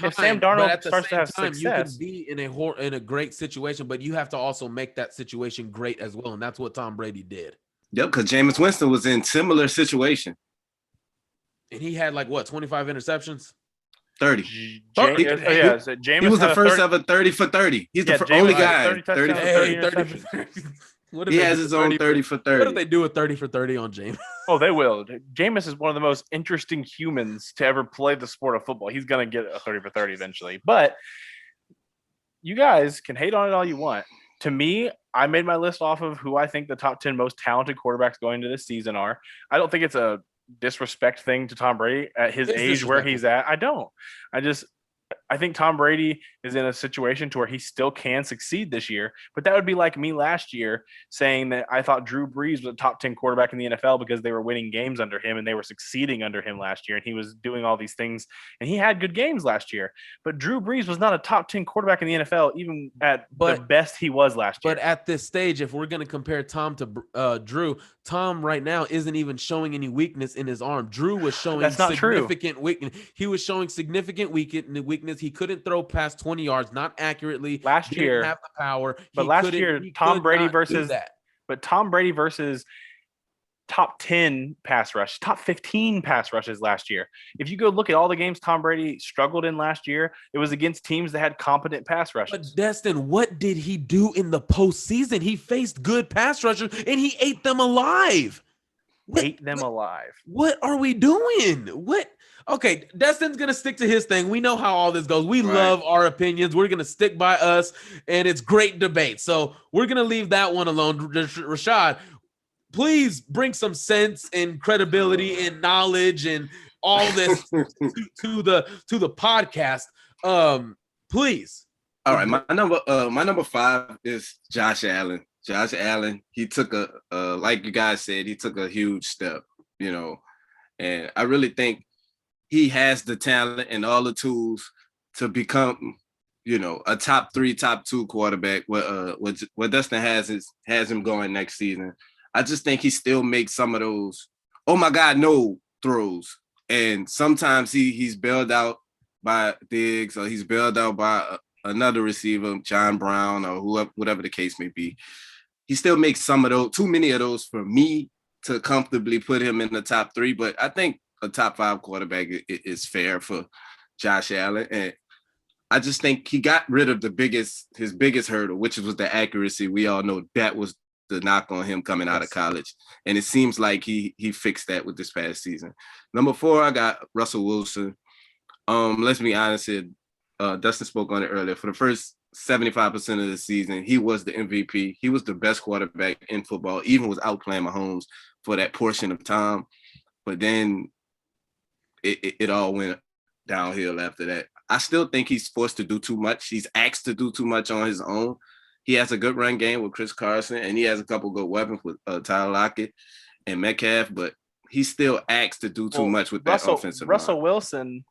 starts to have success, you can be in a great situation, but you have to also make that situation great as well, and that's what Tom Brady did. Yep, because Jameis Winston was in similar situation. And he had 25 interceptions? 30. He was the first ever 30 for 30. He's the only guy. 30 for 30. He has his own 30 for 30. What if they do a 30 for 30 on Jameis? Oh, they will. Jameis is one of the most interesting humans to ever play the sport of football. He's going to get a 30 for 30 eventually. But you guys can hate on it all you want. To me, I made my list off of who I think the top 10 most talented quarterbacks going into this season are. I don't think it's a disrespect thing to Tom Brady at his age where he's at. I I think Tom Brady is in a situation to where he still can succeed this year, but that would be like me last year saying that I thought Drew Brees was a top 10 quarterback in the NFL because they were winning games under him and they were succeeding under him last year. And he was doing all these things and he had good games last year, but Drew Brees was not a top 10 quarterback in the NFL, even at the best he was last year. But at this stage, if we're going to compare Tom to Drew, Tom right now isn't even showing any weakness in his arm. Drew was showing significant weakness. He was showing significant weakness. He couldn't throw past 20 yards, not accurately. Last year, didn't have the power. But last year, Tom Brady versus top 10 pass rush, top 15 pass rushes last year. If you go look at all the games Tom Brady struggled in last year, it was against teams that had competent pass rushes. But Destin, what did he do in the postseason? He faced good pass rushers and he ate them alive. What are we doing? What? Okay, Destin's going to stick to his thing. We know how all this goes. We love our opinions. We're going to stick by us, and it's great debate. So we're going to leave that one alone. Rashad, please bring some sense and credibility and knowledge and all this to the podcast. Please. All right, my number 5 is Josh Allen. Josh Allen, he took like you guys said, he took a huge step, and I really think he has the talent and all the tools to become, a top 3, top 2 quarterback. What Dustin has him going next season. I just think he still makes some of those, oh my God, no throws. And sometimes he's bailed out by Diggs or he's bailed out by another receiver, John Brown or whatever the case may be. He still makes some of those, too many of those for me to comfortably put him in the top 3. But I think a top 5 quarterback is fair for Josh Allen. And I just think he got rid of his biggest hurdle, which was the accuracy. We all know that was the knock on him coming out of college. And it seems like he fixed that with this past season. Number 4, I got Russell Wilson. Let's be honest here. Dustin spoke on it earlier. For the first 75% of the season, he was the MVP. He was the best quarterback in football, even was outplaying Mahomes for that portion of time. But then it all went downhill after that. I still think he's forced to do too much. He's asked to do too much on his own. He has a good run game with Chris Carson, and he has a couple good weapons with Tyler Lockett and Metcalf, but he's still asked to do too much with that offensive line. Russell Wilson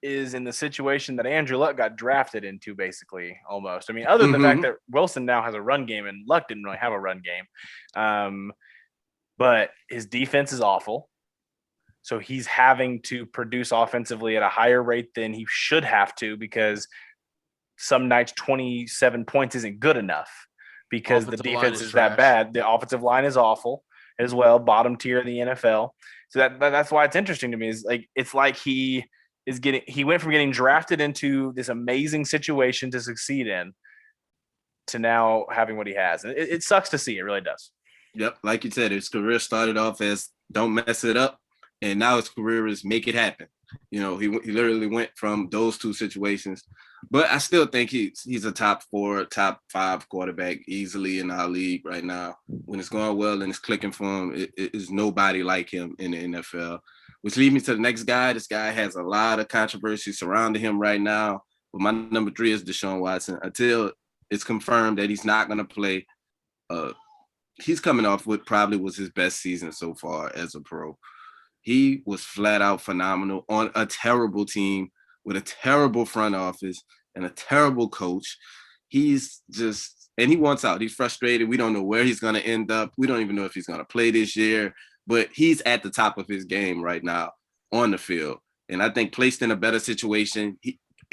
is in the situation that Andrew Luck got drafted into, basically, almost. I mean, other than the fact that Wilson now has a run game and Luck didn't really have a run game. But his defense is awful. So he's having to produce offensively at a higher rate than he should have to, because some nights 27 points isn't good enough because the defense is that bad. The offensive line is awful as well, bottom tier in the NFL. So that's why it's interesting to me. It's like he went from getting drafted into this amazing situation to succeed in to now having what he has. And it sucks to see. It really does. Yep. Like you said, his career started off as don't mess it up. And now his career is make it happen. He literally went from those 2 situations. But I still think he's a top 4, top 5 quarterback easily in our league right now. When it's going well and it's clicking for him, it is nobody like him in the NFL. Which leads me to the next guy. This guy has a lot of controversy surrounding him right now. But my number 3 is Deshaun Watson. Until it's confirmed that he's not going to play, he's coming off what probably was his best season so far as a pro. He was flat out phenomenal on a terrible team with a terrible front office and a terrible coach. He's just, and he wants out. He's frustrated. We don't know where he's going to end up. We don't even know if he's going to play this year, but he's at the top of his game right now on the field. And I think placed in a better situation,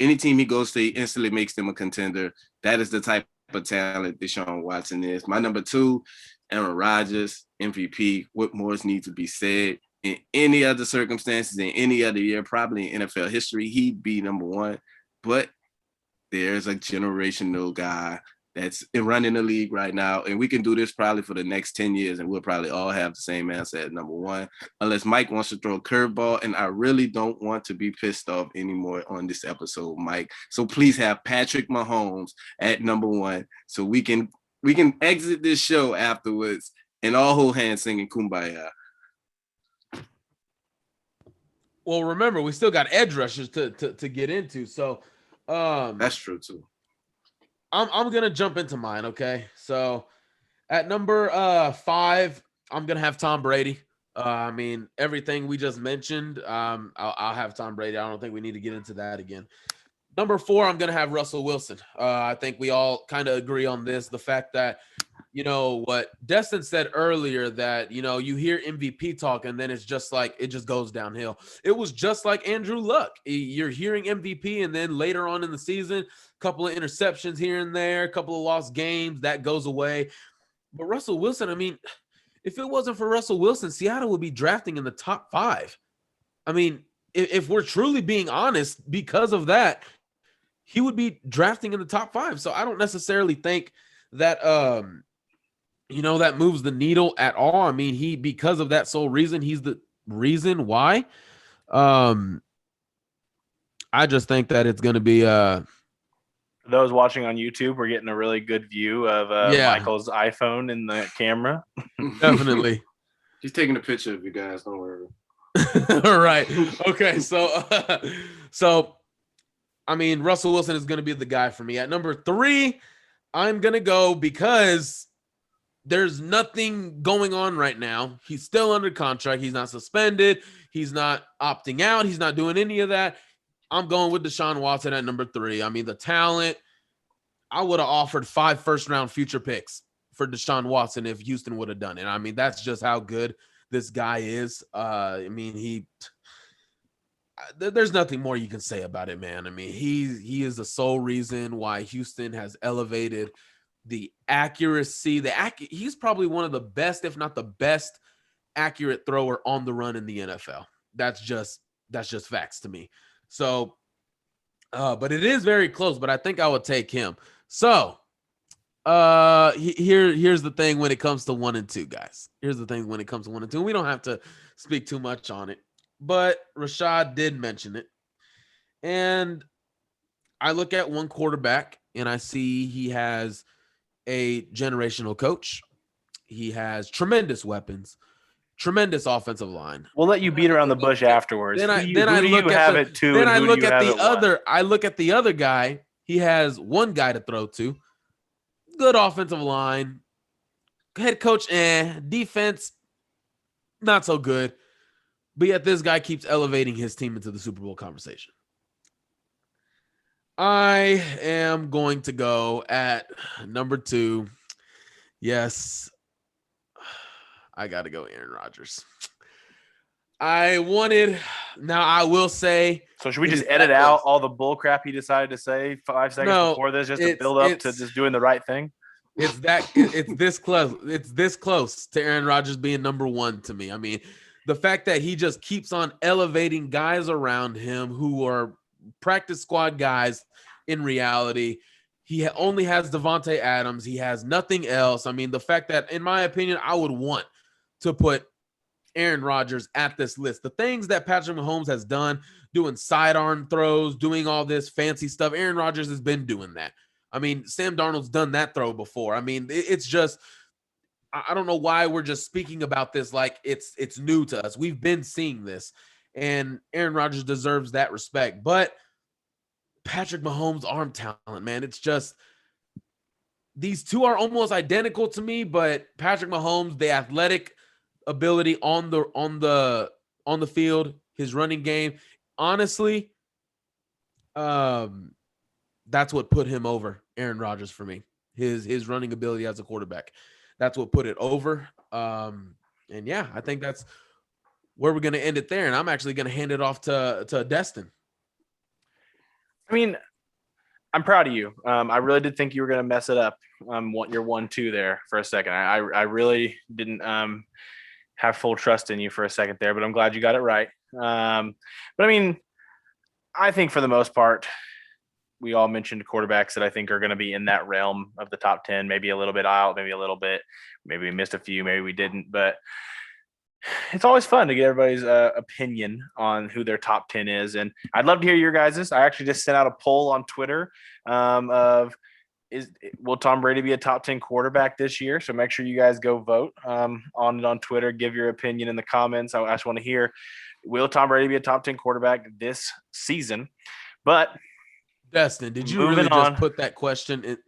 any team he goes to, he instantly makes them a contender. That is the type of talent Deshaun Watson is. My number 2, Aaron Rodgers, MVP. What more needs to be said? In any other circumstances, in any other year, probably in NFL history, he'd be number 1. But there's a generational guy that's running the league right now, and we can do this probably for the next 10 years, and we'll probably all have the same answer at number 1, unless Mike wants to throw a curveball, and I really don't want to be pissed off anymore on this episode, Mike. So please have Patrick Mahomes at number 1, so we can exit this show afterwards and all hold hands singing Kumbaya. Well, remember, we still got edge rushers to get into. So That's true too. I'm gonna jump into mine. Okay, so at number 5, I'm gonna have Tom Brady. I mean, everything we just mentioned, I'll have Tom Brady. I don't think we need to get into that again. Number 4, I'm gonna have Russell Wilson. I think we all kind of agree on this. The fact that, what Destin said earlier, that, you hear MVP talk and then it's just like, it just goes downhill. It was just like Andrew Luck. You're hearing MVP and then later on in the season, a couple of interceptions here and there, a couple of lost games, that goes away. But Russell Wilson, I mean, if it wasn't for Russell Wilson, Seattle would be drafting in the top 5. I mean, if we're truly being honest, because of that, he would be drafting in the top 5. So I don't necessarily think that, that moves the needle at all. I mean, because of that sole reason, he's the reason why. I just think that it's going to be, those watching on YouTube, we're getting a really good view of Michael's iPhone in the camera. Definitely. He's taking a picture of you guys. Don't worry. All right. Okay. So, I mean, Russell Wilson is going to be the guy for me. At number 3, I'm going to go because there's nothing going on right now. He's still under contract. He's not suspended. He's not opting out. He's not doing any of that. I'm going with Deshaun Watson at number 3. I mean, the talent, I would have offered 5 first-round future picks for Deshaun Watson if Houston would have done it. I mean, that's just how good this guy is. I mean, there's nothing more you can say about it, man. I mean, he is the sole reason why Houston has elevated the accuracy. He's probably one of the best, if not the best, accurate thrower on the run in the NFL. That's just facts to me. So, but it is very close, but I think I would take him. So, here's the thing when it comes to 1 and 2, guys. Here's the thing when it comes to 1 and 2. We don't have to speak too much on it, but Rashad did mention it. And I look at one quarterback and I see he has a generational coach. He has tremendous weapons, tremendous offensive line. We'll let you beat around the bush afterwards. I look at the other guy. He has one guy to throw to. Good offensive line. Head coach, defense, not so good. But yet this guy keeps elevating his team into the Super Bowl conversation. I am going to go at number 2. Yes, I got to go Aaron Rodgers. Now I will say. So should we just edit out all the bull crap he decided to say 5 seconds before this, just to build up to just doing the right thing? It's this close. It's this close to Aaron Rodgers being number 1 to me. I mean, the fact that he just keeps on elevating guys around him who are practice squad guys in reality. He only has Devontae Adams. He has nothing else. I mean, the fact that, in my opinion, I would want to put Aaron Rodgers at this list. The things that Patrick Mahomes has done, doing sidearm throws, doing all this fancy stuff, Aaron Rodgers has been doing that. I mean, Sam Darnold's done that throw before. I mean, it's just, I don't know why we're just speaking about this like it's new to us. We've been seeing this, and Aaron Rodgers deserves that respect. But Patrick Mahomes' arm talent, man, it's just, these two are almost identical to me, but Patrick Mahomes, the athletic ability on the field, his running game, honestly, that's what put him over Aaron Rodgers for me. His running ability as a quarterback, that's what put it over. And yeah, I think that's where we're going to end it there. And I'm actually going to hand it off to Destin. I mean, I'm proud of you. I really did think you were going to mess it up. Your 1-2 there for a second. I really didn't have full trust in you for a second there, but I'm glad you got it right. But I mean, I think for the most part, we all mentioned quarterbacks that I think are going to be in that realm of the top 10, maybe a little bit out, maybe a little bit, maybe we missed a few, maybe we didn't, but it's always fun to get everybody's opinion on who their top 10 is. And I'd love to hear your guys's. I actually just sent out a poll on Twitter will Tom Brady be a top 10 quarterback this year? So make sure you guys go vote on it on Twitter. Give your opinion in the comments. I just want to hear, will Tom Brady be a top 10 quarterback this season? But Destin, did you Moving really on. just put that question in?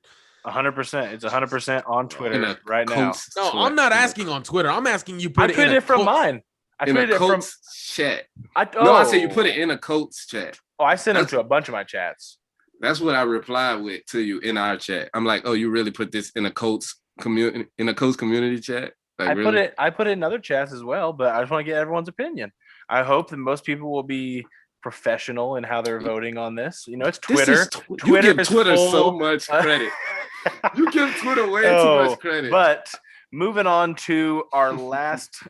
100%. It's 100% on In Twitter a right now. Colts No, chat. I'm not asking on Twitter. I'm asking you I put it tweeted in a it from Colts- mine. I In a tweeted it from. Colts chat. I said you put it in a Colts chat. Oh, I sent them That's- to a bunch of my chats. That's what I replied with to you in our chat. I'm like, oh, you really put this in a Colts community chat? Like, I really? put it in other chats as well, but I just want to get everyone's opinion. I hope that most people will be professional in how they're voting on this. You know, it's Twitter. You give is Twitter so full- much credit. You give Twitter way too Oh, much credit. But moving on to our last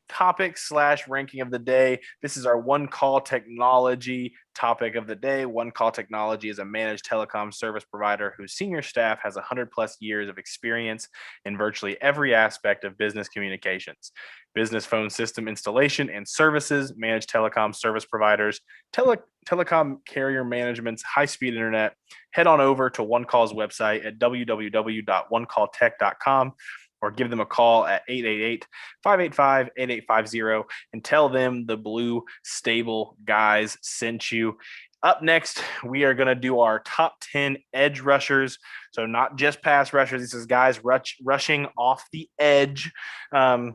topic / ranking of the day. This is our One Call Technology topic of the day. One Call Technology is a managed telecom service provider whose senior staff has 100 plus years of experience in virtually every aspect of business communications, business phone system installation and services, managed telecom service providers, telecom carrier management's high-speed internet. Head on over to One Call's website at www.onecalltech.com or give them a call at 888-585-8850 and tell them the Blue Stable guys sent you. Up next, we are going to do our top 10 edge rushers. So not just pass rushers. This is guys rushing off the edge. I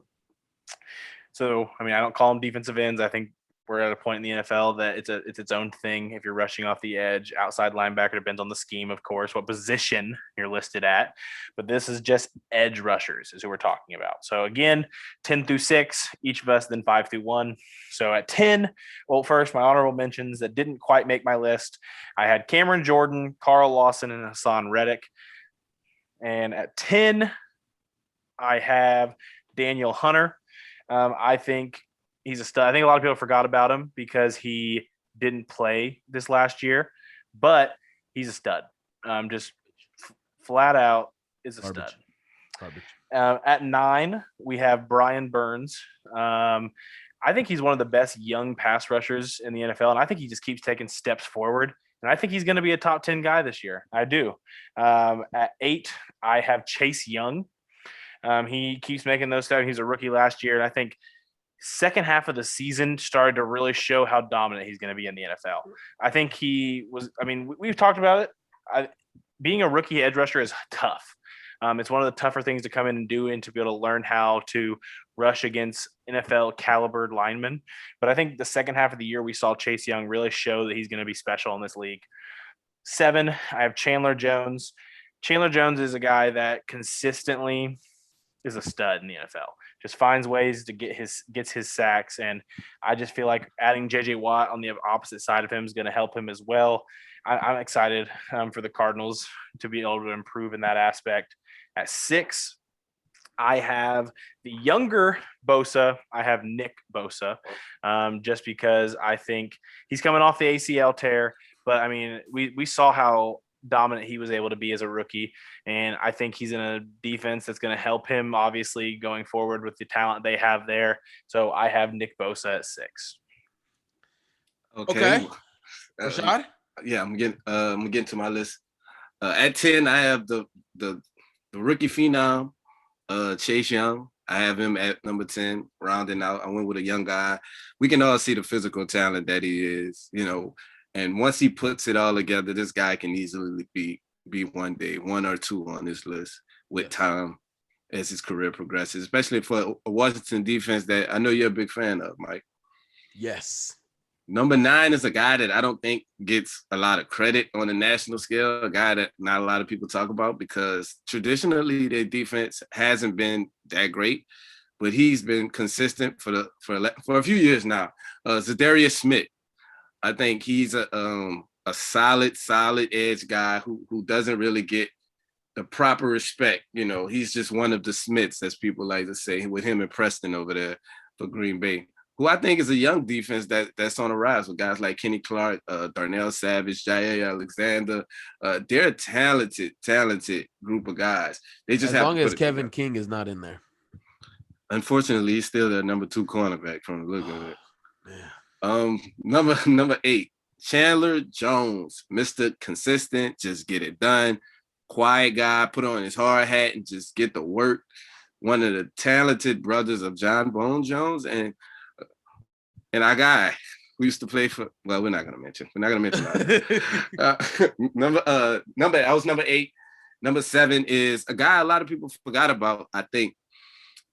don't call them defensive ends. I think we're at a point in the NFL that it's its own thing. If you're rushing off the edge, outside linebacker depends on the scheme, of course, what position you're listed at. But this is just edge rushers is who we're talking about. So again, 10 through 6, each of us, then 5 through 1. So at 10, well, first, my honorable mentions that didn't quite make my list. I had Cameron Jordan, Carl Lawson, and Hassan Reddick. And at 10, I have Daniel Hunter. I think he's a stud. I think a lot of people forgot about him because he didn't play this last year, but he's a stud. Just flat out is a stud. At 9, we have Brian Burns. I think he's one of the best young pass rushers in the NFL, and I think he just keeps taking steps forward. And I think he's going to be a top 10 guy this year. I do. At 8, I have Chase Young. He keeps making those steps. He was a rookie last year, and I think second half of the season started to really show how dominant he's going to be in the NFL. I think he was – we've talked about it. Being a rookie edge rusher is tough. It's one of the tougher things to come in and do and to be able to learn how to rush against NFL calibered linemen. But I think the second half of the year we saw Chase Young really show that he's going to be special in this league. 7, I have Chandler Jones. Chandler Jones is a guy that consistently is a stud in the NFL. Just finds ways to gets his sacks, and I just feel like adding J.J. Watt on the opposite side of him is going to help him as well. I'm excited for the Cardinals to be able to improve in that aspect. At 6, I have the younger Bosa. I have Nick Bosa, just because I think he's coming off the ACL tear. But, we saw how dominant he was able to be as a rookie, and I think he's in a defense that's going to help him, obviously, going forward with the talent they have there. So I have Nick Bosa at 6. Okay. Rashad? Yeah, I'm getting to my list. At 10, I have the rookie phenom, Chase Young. I have him at number 10, rounding out. I went with a young guy. We can all see the physical talent that he is, and once he puts it all together, this guy can easily be one day 1 or 2 on this list with time as his career progresses, especially for a Washington defense that I know you're a big fan of, Mike. Yes. Number 9 is a guy that I don't think gets a lot of credit on a national scale, a guy that not a lot of people talk about because traditionally their defense hasn't been that great, but he's been consistent for a few years now. Zadaria Smith. I think he's a solid edge guy who doesn't really get the proper respect. He's just one of the Smiths, as people like to say, with him and Preston over there for Green Bay, who I think is a young defense that's on the rise with guys like Kenny Clark, Darnell Savage, Jair Alexander. They're a talented group of guys. They just as long as Kevin King is not in there. Unfortunately, he's still their number 2 cornerback from the look of it. Yeah. Number 8, Chandler Jones, Mr. Consistent, just get it done. Quiet guy, put on his hard hat and just get the work. One of the talented brothers of John Bone Jones and our guy, who used to play for. Well, we're not gonna mention. I was number 8. Number 7 is a guy a lot of people forgot about. I think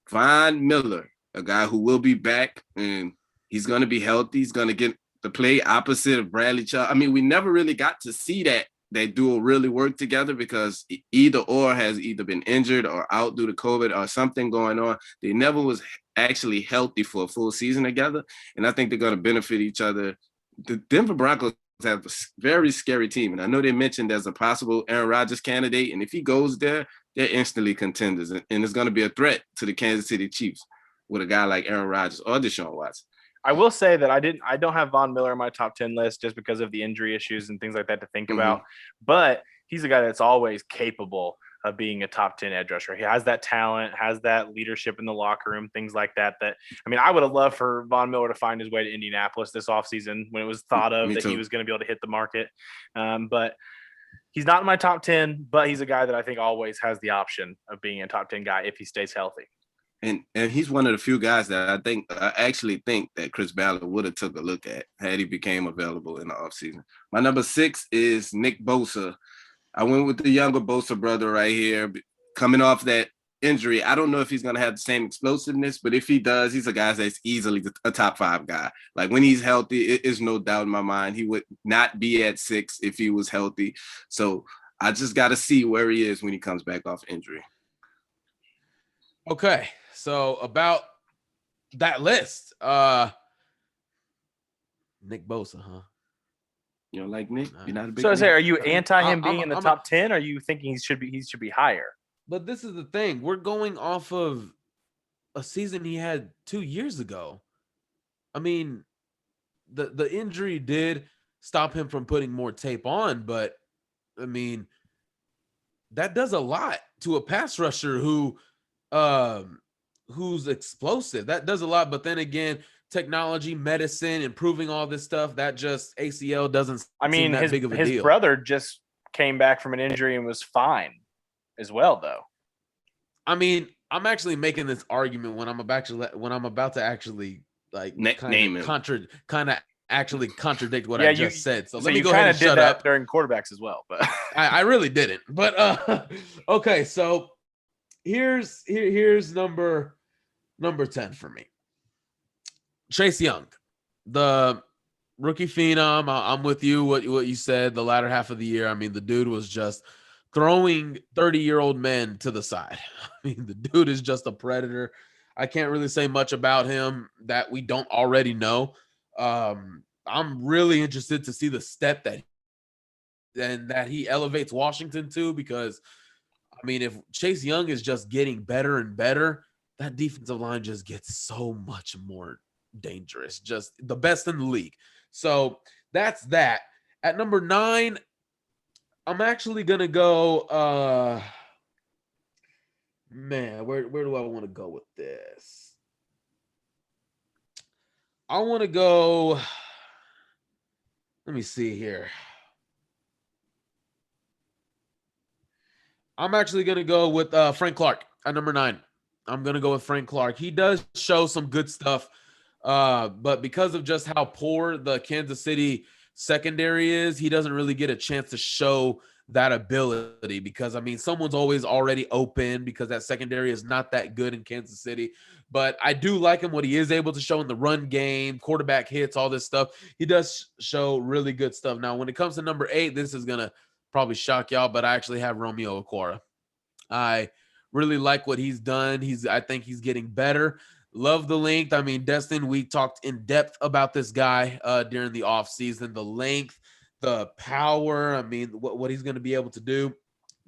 Von Miller, a guy who will be back and he's gonna be healthy. He's gonna get the play opposite of Bradley Chubb. I mean, we never really got to see that duo really work together because either or has either been injured or out due to COVID or something going on. They never was actually healthy for a full season together. And I think they're going to benefit each other. The Denver Broncos have a very scary team. And I know they mentioned as a possible Aaron Rodgers candidate. And if he goes there, they're instantly contenders. And it's going to be a threat to the Kansas City Chiefs with a guy like Aaron Rodgers or Deshaun Watson. I will say that I don't have Von Miller on my top 10 list just because of the injury issues and things like that to think about. But he's a guy that's always capable of being a top 10 edge rusher. He has that talent, has that leadership in the locker room, things like that. I would have loved for Von Miller to find his way to Indianapolis this offseason when it was thought of that he was going to be able to hit the market. But he's not in my top 10, but he's a guy that I think always has the option of being a top 10 guy if he stays healthy. And he's one of the few guys that I actually think that Chris Ballard would have took a look at had he became available in the offseason. My number 6 is Nick Bosa. I went with the younger Bosa brother right here, coming off that injury. I don't know if he's going to have the same explosiveness, but if he does, he's a guy that's easily a top 5 guy. Like when he's healthy, it is no doubt in my mind he would not be at 6 if he was healthy. So I just got to see where he is when he comes back off injury. Okay. So about that list, Nick Bosa, huh? You don't like Nick? You're not a big. So I say, are you anti him being in the top 10? Or are you thinking he should be higher? But this is the thing: we're going off of a season he had 2 years ago. I mean, the injury did stop him from putting more tape on, but I mean, that does a lot to a pass rusher who's explosive. That does a lot, but then again, technology, medicine, improving all this stuff, that just ACL doesn't seem that big of a deal. His brother just came back from an injury and was fine as well, though. I mean, I'm actually making this argument when I'm about to actually like actually contradict what I just said. So let me go ahead and shut up during quarterbacks as well, but I really didn't. But okay, so here's number 10 for me. Chase Young, the rookie phenom. I'm with you. What you said, the latter half of the year. I mean, the dude was just throwing 30-year-old men to the side. I mean, the dude is just a predator. I can't really say much about him that we don't already know. I'm really interested to see the step that he elevates Washington to, because I mean, if Chase Young is just getting better and better, that defensive line just gets so much more dangerous, just the best in the league. So that's that. At number 9, I'm actually gonna go where do I want to go with this? I want to go, let me see here. I'm actually gonna go with Frank Clark at number 9. I'm gonna go with Frank Clark. He does show some good stuff. But because of just how poor the Kansas City secondary is, he doesn't really get a chance to show that ability, because I mean, someone's always already open because that secondary is not that good in Kansas City. But I do like him, what he is able to show in the run game, quarterback hits, all this stuff. He does show really good stuff. Now, when it comes to number 8, this is gonna probably shock y'all, but I actually have Romeo Accora. I really like what he's done. I think he's getting better. Love the length. I mean, Destin, we talked in depth about this guy during the offseason. The length, the power. I mean, what he's going to be able to do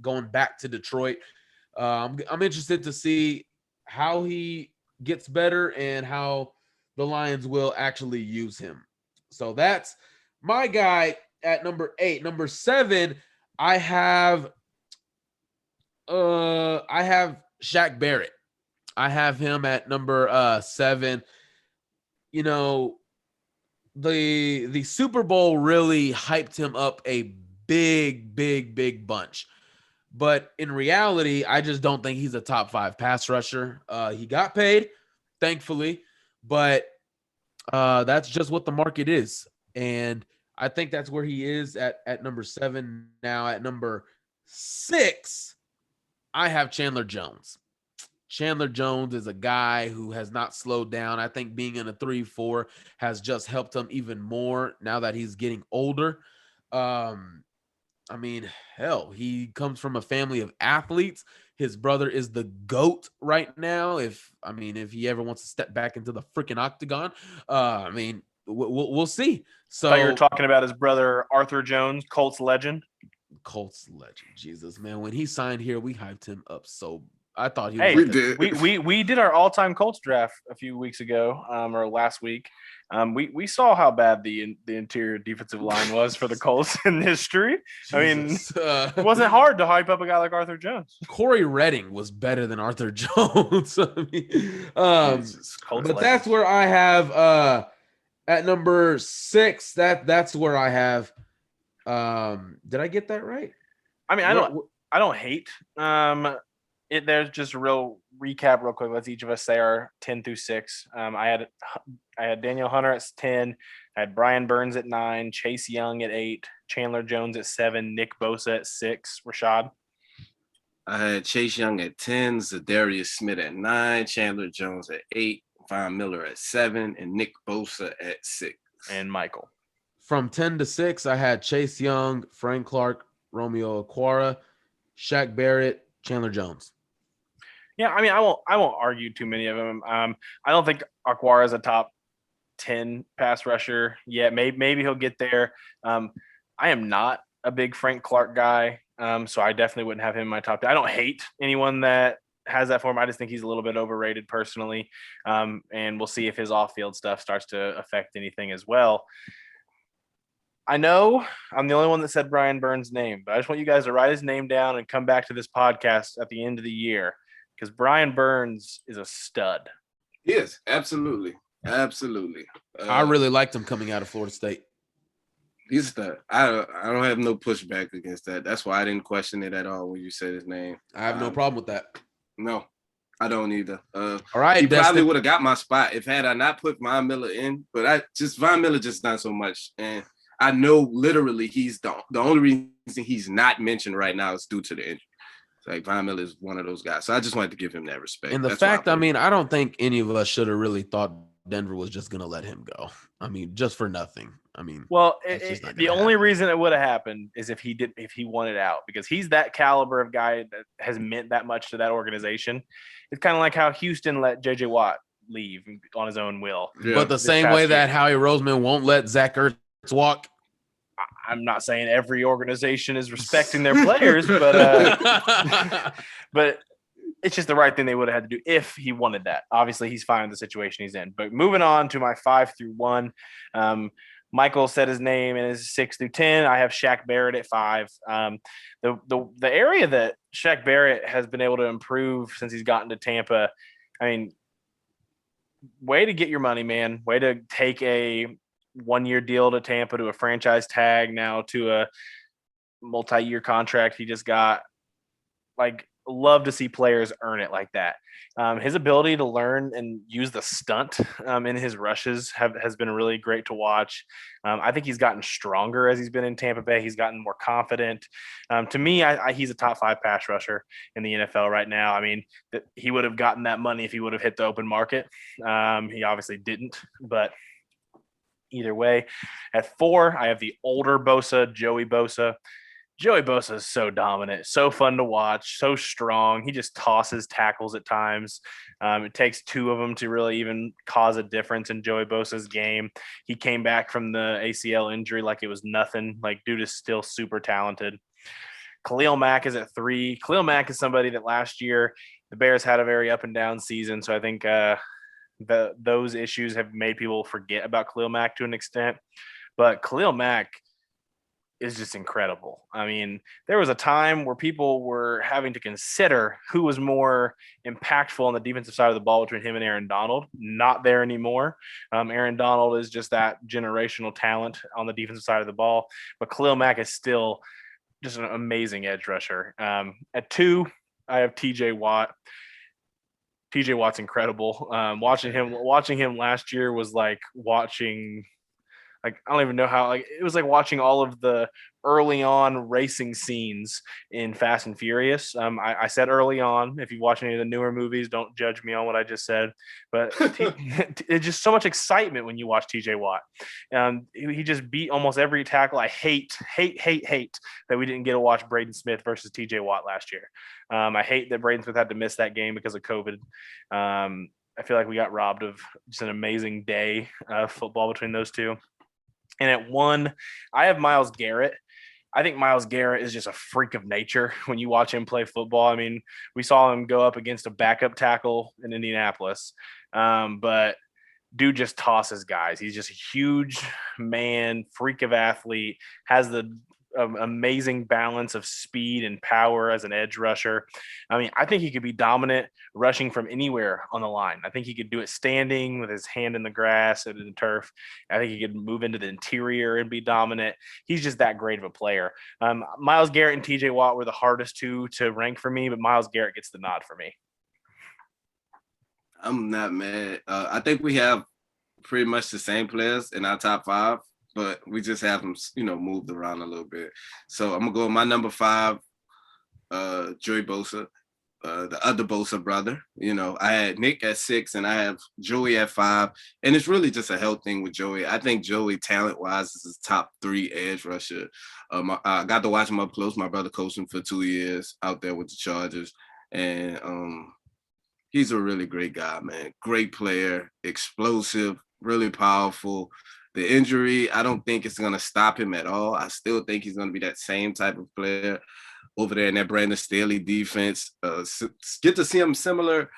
going back to Detroit. I'm interested to see how he gets better and how the Lions will actually use him. So that's my guy at number 8. Number 7, I have Shaq Barrett. I have him at number 7. You know, the Super Bowl really hyped him up a big bunch. But in reality, I just don't think he's a top 5 pass rusher. He got paid, thankfully, but That's just what the market is. And I think that's where he is at number 7. Now at number 6, I have Chandler Jones. Chandler Jones is a guy who has not slowed down. I think being in a 3-4 has just helped him even more now that he's getting older. I mean, hell, he comes from a family of athletes. His brother is the GOAT right now. If he ever wants to step back into the freaking octagon, we'll see. I thought you were So talking about his brother Arthur Jones, Colts legend. Colts legend, Jesus, man. When he signed here, we hyped him up. So I thought he Hey, was. we did our all-time Colts draft a few weeks ago, or last week. We saw how bad the interior defensive line was for the Colts in history. Jesus. It wasn't hard to hype up a guy like Arthur Jones. Corey Redding was better than Arthur Jones. But that's where I have at number 6. That's where I have. Did I get that right? I mean, I don't hate. There's just a real recap real quick. Let's each of us say our 10 through 6. I had Daniel Hunter at 10. I had Brian Burns at 9, Chase Young at 8, Chandler Jones at 7, Nick Bosa at 6. Rashad? I had Chase Young at 10, Zadaria Smith at 9, Chandler Jones at 8, Von Miller at 7, and Nick Bosa at 6. And Michael? From 10 to 6, I had Chase Young, Frank Clark, Romeo Accora, Shaq Barrett, Chandler Jones. Yeah, I mean, I won't argue too many of them. I don't think Accora is a top 10 pass rusher yet. Maybe he'll get there. I am not a big Frank Clark guy, so I definitely wouldn't have him in my top 10. I don't hate anyone that has that form. I just think he's a little bit overrated personally, and we'll see if his off-field stuff starts to affect anything as well. I know I'm the only one that said Brian Burns' name, but I just want you guys to write his name down and come back to this podcast at the end of the year, because Brian Burns is a stud. He is, absolutely. Absolutely. I really liked him coming out of Florida State. He's a stud. I don't have no pushback against that. That's why I didn't question it at all when you said his name. I have no problem with that. No, I don't either. All right, he probably would have got my spot if had I not put Von Miller in, but Von Miller just not so much. And I know literally he's the only reason he's not mentioned right now is due to the injury. Like Von Miller is one of those guys. So I just wanted to give him that respect. And the fact, I don't think any of us should have really thought Denver was just going to let him go. Just for nothing. Well, the only reason it would have happened is if he wanted out, because he's that caliber of guy that has meant that much to that organization. It's kind of like how Houston let JJ Watt leave on his own will. Yeah. But the same way that Howie Roseman won't let Zach Ertz walk. I'm not saying every organization is respecting their players, but but it's just the right thing they would have had to do if he wanted that. Obviously, he's fine in the situation he's in. But moving on to my 5 through 1, Michael said his name in his 6 through 10. I have Shaq Barrett at 5. The area that Shaq Barrett has been able to improve since he's gotten to Tampa, way to get your money, man. Way to take a one-year deal to Tampa, to a franchise tag, now to a multi-year contract he just got. Love to see players earn it like that. His ability to learn and use the stunt in his rushes has been really great to watch. I think he's gotten stronger as he's been in Tampa Bay. He's gotten more confident. To me, he's a top 5 pass rusher in the NFL right now. He would have gotten that money if he would have hit the open market. He obviously didn't, but either way. At 4, I have the older Bosa, Joey Bosa. Joey Bosa is so dominant, so fun to watch, so strong. He just tosses tackles at times. It takes 2 of them to really even cause a difference in Joey Bosa's game. He came back from the ACL injury like it was nothing. Dude is still super talented. Khalil Mack is at 3. Khalil Mack is somebody that last year the Bears had a very up and down season, so I think those issues have made people forget about Khalil Mack to an extent. But Khalil Mack is just incredible. There was a time where people were having to consider who was more impactful on the defensive side of the ball between him and Aaron Donald. Not there anymore. Aaron Donald is just that generational talent on the defensive side of the ball, but Khalil Mack is still just an amazing edge rusher. At 2, I have TJ Watt. TJ Watt's incredible. Watching him last year was like watching. Like, I don't even know how, like, it was like watching all of the early on racing scenes in Fast and Furious. I said early on, if you watch any of the newer movies, don't judge me on what I just said, but it's just so much excitement when you watch TJ Watt. He just beat almost every tackle. I hate that we didn't get to watch Braden Smith versus TJ Watt last year. I hate that Braden Smith had to miss that game because of COVID. I feel like we got robbed of just an amazing day of football between those two. And at 1, I have Myles Garrett. I think Myles Garrett is just a freak of nature when you watch him play football. I mean, we saw him go up against a backup tackle in Indianapolis, but dude just tosses guys. He's just a huge man, freak of athlete, has the amazing balance of speed and power as an edge rusher. I mean, I think he could be dominant rushing from anywhere on the line. I think he could do it standing with his hand in the grass and in the turf. I think he could move into the interior and be dominant. He's just that great of a player. Myles Garrett and TJ Watt were the hardest two to rank for me, but Myles Garrett gets the nod for me. I'm not mad. I think we have pretty much the same players in our top 5. But we just have them, moved around a little bit. So I'm going to go with my number 5, Joey Bosa, the other Bosa brother. I had Nick at 6 and I have Joey at 5. And it's really just a health thing with Joey. I think Joey, talent-wise, is his top 3 edge rusher. I got to watch him up close. My brother coached him for 2 years out there with the Chargers. And he's a really great guy, man. Great player, explosive, really powerful. The injury, I don't think it's going to stop him at all. I still think he's going to be that same type of player over there in that Brandon Staley defense. Get to see him similar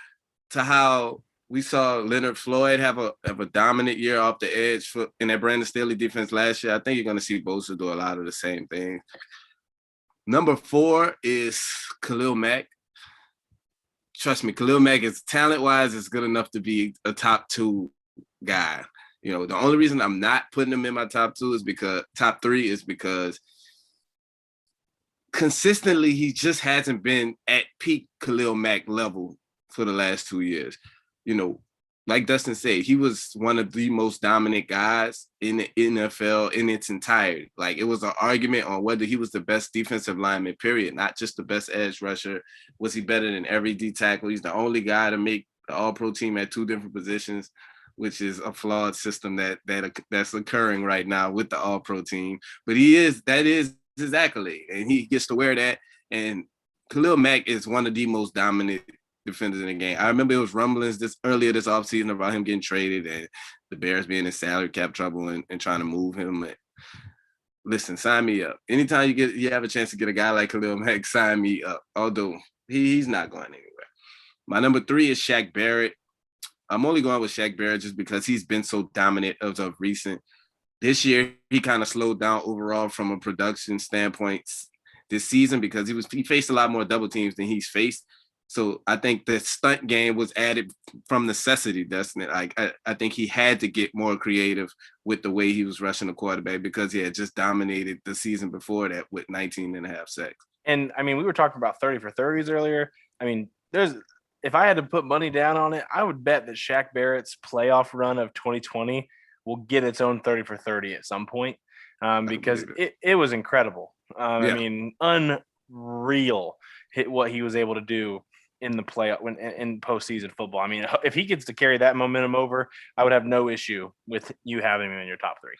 to how we saw Leonard Floyd have a dominant year off the edge in that Brandon Staley defense last year. I think you're going to see Bosa do a lot of the same things. Number 4 is Khalil Mack. Trust me, Khalil Mack is talent-wise is good enough to be a top 2 guy. The only reason I'm not putting him in my top 3 is because consistently he just hasn't been at peak Khalil Mack level for the last 2 years. Like Dustin said, he was one of the most dominant guys in the NFL in its entirety. Like, it was an argument on whether he was the best defensive lineman, period, not just the best edge rusher. Was he better than every D tackle? He's the only guy to make the All-Pro team at 2 different positions, which is a flawed system that's occurring right now with the All-Pro team. But that is his accolade, and he gets to wear that. And Khalil Mack is one of the most dominant defenders in the game. I remember it was rumblings earlier this offseason about him getting traded and the Bears being in salary cap trouble and trying to move him. Listen, sign me up. Anytime you have a chance to get a guy like Khalil Mack, sign me up. Although he's not going anywhere. My number 3 is Shaq Barrett. I'm only going with Shaq Barrett just because he's been so dominant as of recent. This year, he kind of slowed down overall from a production standpoint this season because he faced a lot more double teams than he's faced. So I think the stunt game was added from necessity, Dustin. I think he had to get more creative with the way he was rushing the quarterback because he had just dominated the season before that with 19 and a half sacks. And, I mean, we were talking about 30 for 30s earlier. I mean, if I had to put money down on it, I would bet that Shaq Barrett's playoff run of 2020 will get its own 30 for 30 at some point because it was incredible. I mean, unreal what he was able to do in the playoff in postseason football. I mean, if he gets to carry that momentum over, I would have no issue with you having him in your top 3.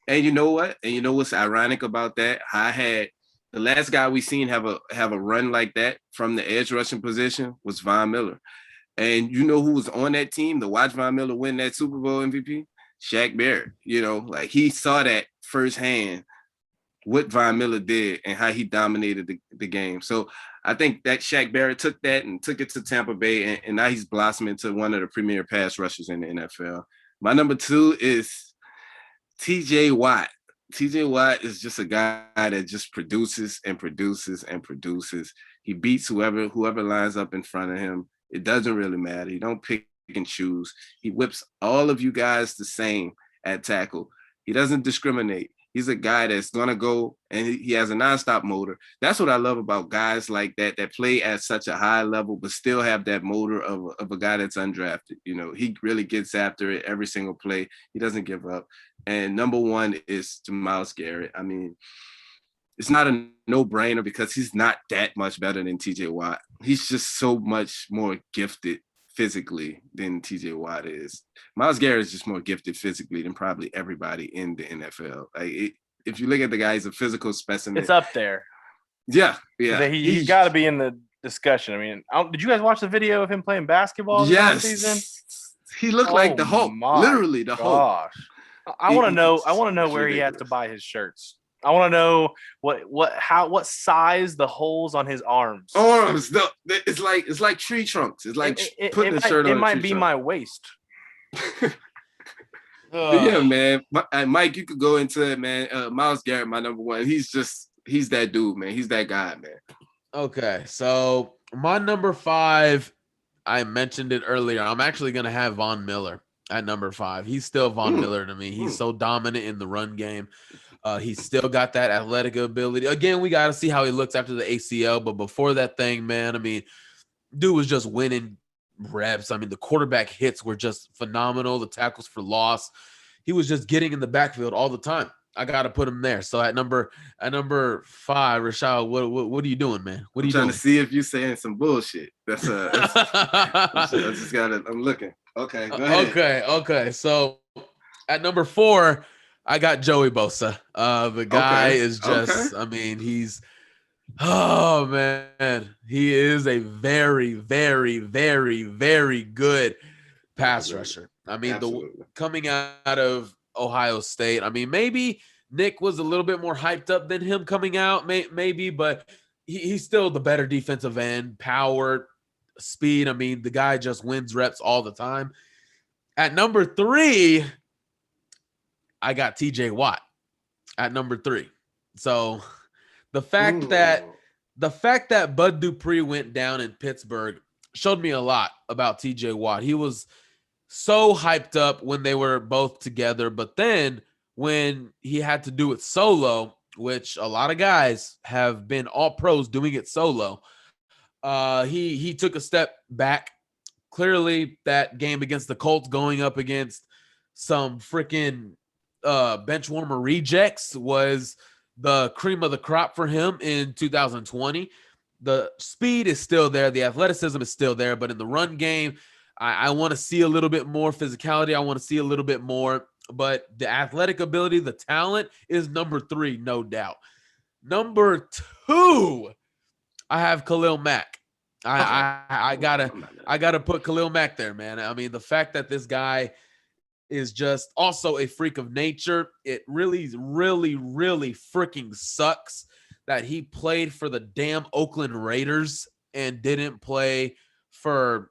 And you know what? And you know what's ironic about that? I had the last guy we seen have a run like that from the edge rushing position was Von Miller. And you know who was on that team to watch Von Miller win that Super Bowl MVP? Shaq Barrett. Like, he saw that firsthand, what Von Miller did and how he dominated the game. So I think that Shaq Barrett took that and took it to Tampa Bay, and now he's blossoming to one of the premier pass rushers in the NFL. My number 2 is TJ Watt. TJ Watt is just a guy that just produces and produces and produces. He beats whoever lines up in front of him. It doesn't really matter. He don't pick and choose. He whips all of you guys the same at tackle. He doesn't discriminate. He's a guy that's gonna go, and he has a nonstop motor. That's what I love about guys like that play at such a high level, but still have that motor of a guy that's undrafted. You know, he really gets after it every single play. He doesn't give up. And number one is to Myles Garrett. I mean, it's not a no-brainer because he's not that much better than TJ Watt. He's just so much more gifted physically than TJ Watt is. Myles Garrett is just more gifted physically than probably everybody in the NFL. If you look at the guy, he's a physical specimen. It's up there. Yeah. He's got to be in the discussion. I mean, did you guys watch the video of him playing basketball this season? He looked like the Hulk. Literally the Hulk. I want to know. I want to know where he had to buy his shirts. I want to know what size the holes on his arms. It's like tree trunks. It's like putting a shirt on. It might be my waist. Yeah, man. Mike, you could go into it, man. Myles Garrett, my number one. He's that dude, man. He's that guy, man. Okay, so my number 5, I mentioned it earlier. I'm actually gonna have Von Miller at number 5. He's still Von Miller to me. He's so dominant in the run game. He's still got that athletic ability. Again, we got to see how he looks after the ACL. But before that thing, man, I mean, dude was just winning reps. I mean, the quarterback hits were just phenomenal. The tackles for loss. He was just getting in the backfield all the time. I got to put him there. So at number 5, Rashad, what are you doing, man? What are you trying doing? To see if you're saying some bullshit. That's I just got it. I'm looking. Okay, go ahead. Okay. So at number 4, I got Joey Bosa. The guy is just, I mean, oh man, he is a very, very, very, very good pass rusher. I mean, coming out of Ohio State, I mean, maybe Nick was a little bit more hyped up than him coming out, maybe, but he's still the better defensive end, power, speed. I mean, the guy just wins reps all the time. At number 3, I got TJ Watt at number 3. So the fact that Bud Dupree went down in Pittsburgh showed me a lot about TJ Watt. He was so hyped up when they were both together, but then when he had to do it solo, which a lot of guys have been all pros doing it solo, he took a step back. Clearly that game against the Colts, going up against some freaking bench warmer rejects, was the cream of the crop for him in 2020. The speed is still there. The athleticism is still there. But in the run game, I want to see a little bit more physicality. I want to see a little bit more. But the athletic ability, the talent is number 3, no doubt. Number 2, I have Khalil Mack. I gotta put Khalil Mack there, man. I mean, the fact that this guy is just also a freak of nature. It really, really, really freaking sucks that he played for the damn Oakland Raiders and didn't play for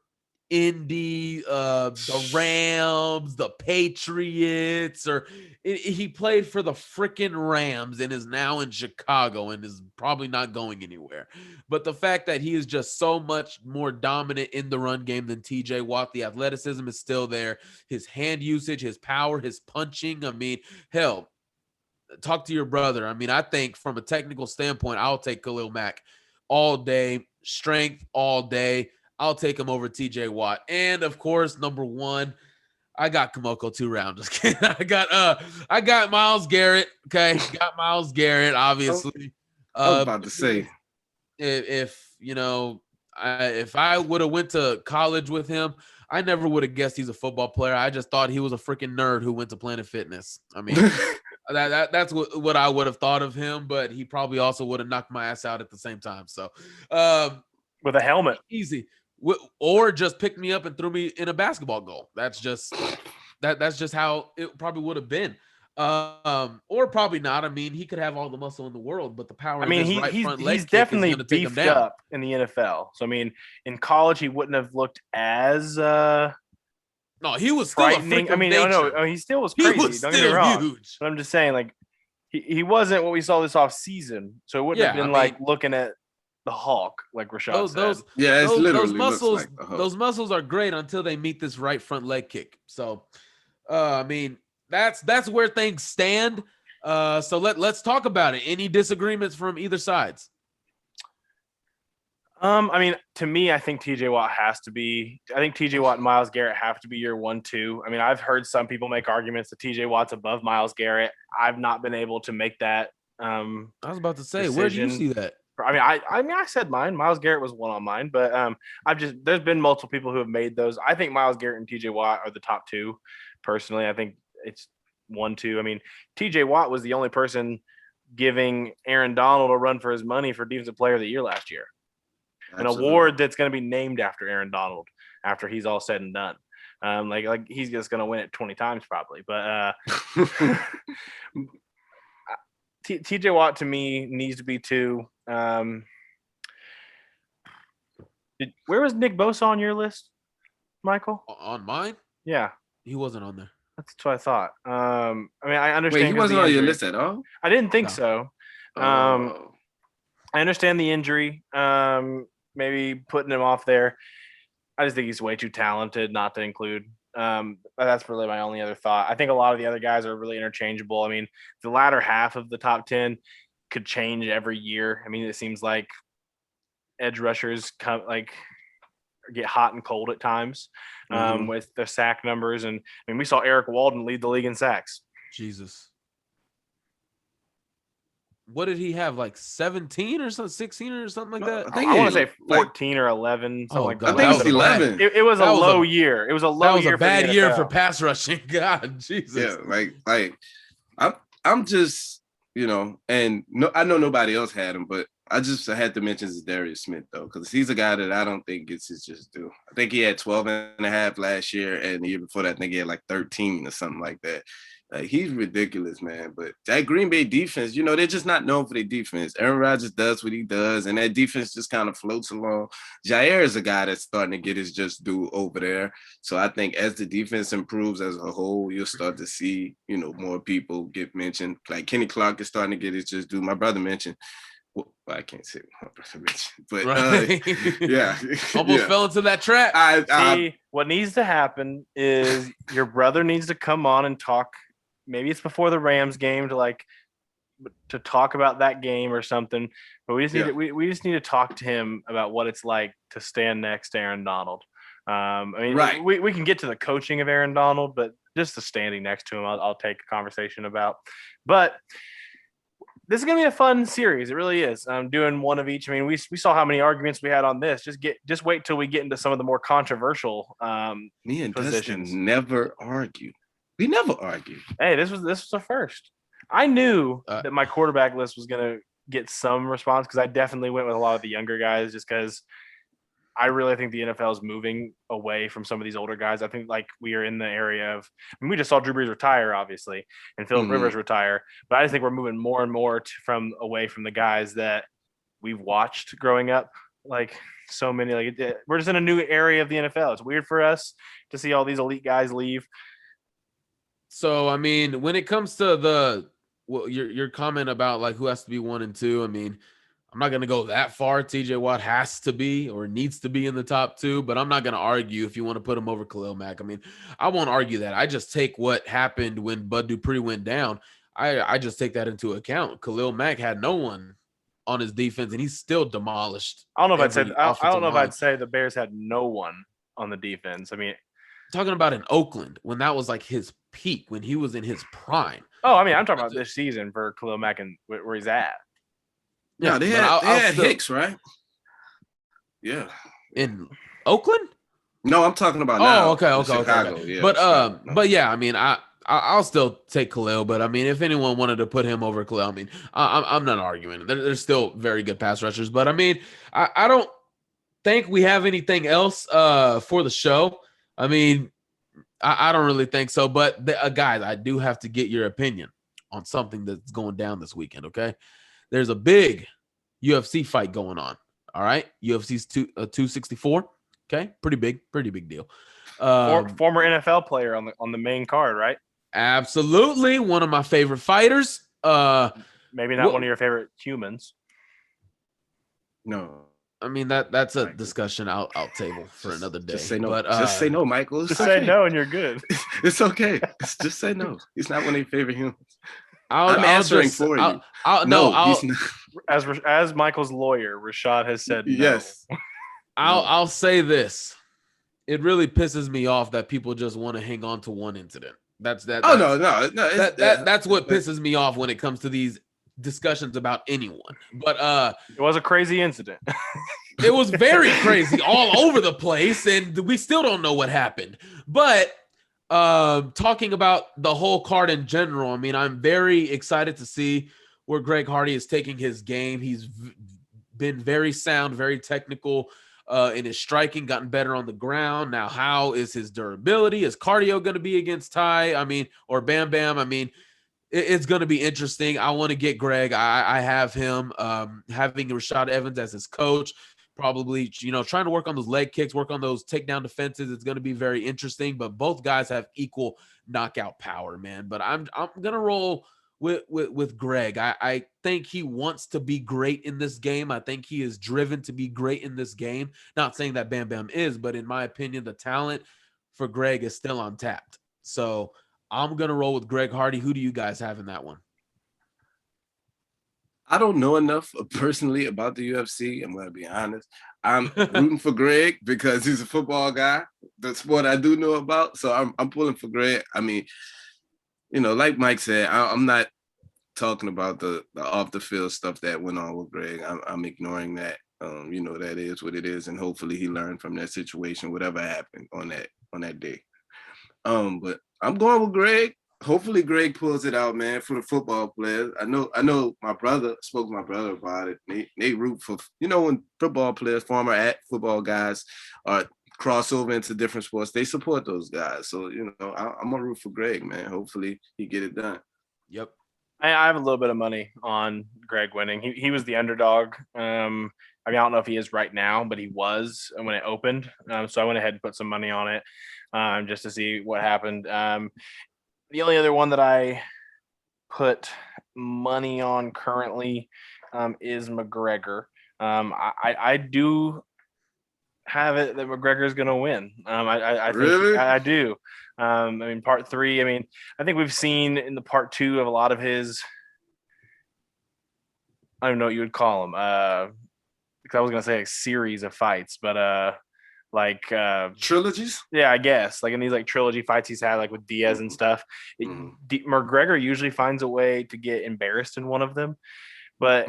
Indy, the Rams, the Patriots, or he played for the freaking Rams and is now in Chicago and is probably not going anywhere. But the fact that he is just so much more dominant in the run game than TJ Watt, the athleticism is still there. His hand usage, his power, his punching. I mean, hell, talk to your brother. I mean, I think from a technical standpoint, I'll take Khalil Mack all day, strength all day. I'll take him over TJ Watt. And of course, number 1, I got Kamoko 2 round. Just kidding. I got Myles Garrett. Okay. Got Myles Garrett, obviously. I was about to say, if I would have went to college with him, I never would have guessed he's a football player. I just thought he was a freaking nerd who went to Planet Fitness. I mean, that's what I would have thought of him, but he probably also would have knocked my ass out at the same time. So, with a helmet, easy. Or just picked me up and threw me in a basketball goal. That's just how it probably would have been. Or probably not. I mean, he could have all the muscle in the world, but the power. I mean, he's definitely beefed up in the NFL. So I mean, in college, he wouldn't have looked as no, he was still frightening. I mean, no, he still was crazy. Don't get me wrong. Huge. But I'm just saying, like, he wasn't what we saw this off season. So it wouldn't have been like looking at the Hulk, like Rashad said. Those muscles are great until they meet this right front leg kick. So, I mean, that's where things stand. So let's talk about it. Any disagreements from either sides? I mean, to me, I think TJ Watt and Myles Garrett have to be your 1-2. I mean, I've heard some people make arguments that TJ Watt's above Myles Garrett. I've not been able to make that. I was about to say, decision. where do you see that? I mean, I said mine. Myles Garrett was one on mine, but there's been multiple people who have made those. I think Myles Garrett and TJ Watt are the top two. Personally, I think it's 1-2. I mean, TJ Watt was the only person giving Aaron Donald a run for his money for Defensive Player of the Year last year. Absolutely. An award that's going to be named after Aaron Donald after he's all said and done. Like he's just going to win it 20 times probably. But TJ Watt to me needs to be 2. Where was Nick Bosa on your list, Michael? On mine? Yeah. He wasn't on there. That's what I thought. I mean, I understand. Wait, he wasn't on your list at all? I didn't think so. I understand the injury. Maybe putting him off there. I just think he's way too talented not to include. That's really my only other thought. I think a lot of the other guys are really interchangeable. I mean, the latter half of the top 10 could change every year. I mean, it seems like edge rushers get hot and cold at times with their sack numbers. And I mean, we saw Eric Walden lead the league in sacks. Jesus. What did he have? Like 17 or something, 16 or something like that? I want to say 14 or 11, something like that. I think it's 11. It was a low year. It was a low year. That was a bad year for pass rushing. God, Jesus. Yeah, like I'm just, and I know nobody else had him, but I just had to mention Darius Smith though, because he's a guy that I don't think gets his just due. I think he had 12 and a half last year, and the year before that, I think he had like 13 or something like that. Like, he's ridiculous, man. But that Green Bay defense, they're just not known for their defense. Aaron Rodgers does what he does, and that defense just kind of floats along. Jair is a guy that's starting to get his just due over there. So I think as the defense improves as a whole, you'll start to see, more people get mentioned. Like Kenny Clark is starting to get his just due. My brother mentioned. Well, I can't say my brother mentioned, but right. Yeah. Almost fell into that trap. See, what needs to happen is your brother needs to come on and talk. Maybe it's before the Rams game to talk about that game or something. But we just need we just need to talk to him about what it's like to stand next to Aaron Donald. I mean, right. we can get to the coaching of Aaron Donald, but just the standing next to him, I'll take a conversation about. But this is gonna be a fun series. It really is. I'm doing one of each. I mean, we saw how many arguments we had on this. Just wait till we get into some of the more controversial me and positions. Dustin never argue. We never argue. Hey, this was a first. I knew that my quarterback list was gonna get some response because I definitely went with a lot of the younger guys just because I really think the NFL is moving away from some of these older guys. I think like we are in the area of, we just saw Drew Brees retire, obviously, and Phillip Rivers retire. But I just think we're moving more and more away from the guys that we've watched growing up. Like so many, we're just in a new area of the NFL. It's weird for us to see all these elite guys leave. So, I mean, when it comes to your comment about like who has to be 1 and 2, I mean, I'm not going to go that far. TJ Watt has to be or needs to be in the top 2, but I'm not going to argue if you want to put him over Khalil Mack. I mean, I won't argue that. I just take what happened when Bud Dupree went down. I just take that into account. Khalil Mack had no one on his defense, and he's still demolished. I don't know if I'd say the Bears had no one on the defense. I mean, talking about in Oakland when that was like his peak, when he was in his prime. Oh, I mean, I'm talking about this season for Khalil Mack and where he's at. Yeah, they had Hicks, right? Yeah. In Oakland? No, I'm talking about now. Okay. Chicago, yeah. But yeah, I mean, I'll still take Khalil, but I mean, if anyone wanted to put him over Khalil, I mean, I'm not arguing. They're still very good pass rushers, but I mean, I don't think we have anything else for the show. I mean, I don't really think so, but guys, I do have to get your opinion on something that's going down this weekend, okay? There's a big UFC fight going on, all right? UFC's 264, okay? Pretty big deal. Former NFL player on the main card, right? Absolutely, one of my favorite fighters. Maybe not one of your favorite humans. No. I mean, that's a discussion I'll table for another day. Just say no. But, just say no, Michael. Just say no and you're good. It's okay. Just say no. He's not one of your favorite humans. I'm answering for you. He's not. As Michael's lawyer, Rashad has said no. Yes. I'll say this. It really pisses me off that people just want to hang on to one incident. That's what pisses me off when it comes to these discussions about anyone. But it was a crazy incident. It was very crazy all over the place, and we still don't know what happened. But talking about the whole card in general, I mean, I'm very excited to see where Greg Hardy is taking his game. He's been very sound, very technical in his striking, gotten better on the ground. Now, how is his durability? Is cardio going to be against Ty? I mean, or Bam Bam? I mean, it's going to be interesting. I want to get Greg. I have him having Rashad Evans as his coach. Probably, trying to work on those leg kicks, work on those takedown defenses. It's going to be very interesting, but both guys have equal knockout power, man. But I'm going to roll with Greg. I think he wants to be great in this game. I think he is driven to be great in this game. Not saying that Bam Bam is, but in my opinion, the talent for Greg is still untapped. So I'm going to roll with Greg Hardy. Who do you guys have in that one? I don't know enough personally about the UFC. I'm going to be honest. I'm rooting for Greg because he's a football guy. The sport I do know about. So I'm pulling for Greg. I mean, like Mike said, I'm not talking about the off the field stuff that went on with Greg. I'm ignoring that. That is what it is, and hopefully he learned from that situation, whatever happened on that day. But I'm going with Greg. Hopefully Greg pulls it out, man, for the football players. I know my brother spoke to my brother about it. They root for, when football players, former football guys are crossover into different sports, they support those guys. So, I'm going to root for Greg, man. Hopefully he get it done. Yep. I have a little bit of money on Greg winning. He was the underdog. I don't know if he is right now, but he was when it opened. So I went ahead and put some money on it just to see what happened. The only other one that I put money on currently is McGregor. I do have it that McGregor is going to win. I really? think I do. Part 3. I think we've seen in the part 2 of a lot of his. I don't know what you would call them. Because I was going to say a series of fights, but trilogies. Yeah, I guess in these trilogy fights he's had with Diaz and stuff. McGregor usually finds a way to get embarrassed in one of them, but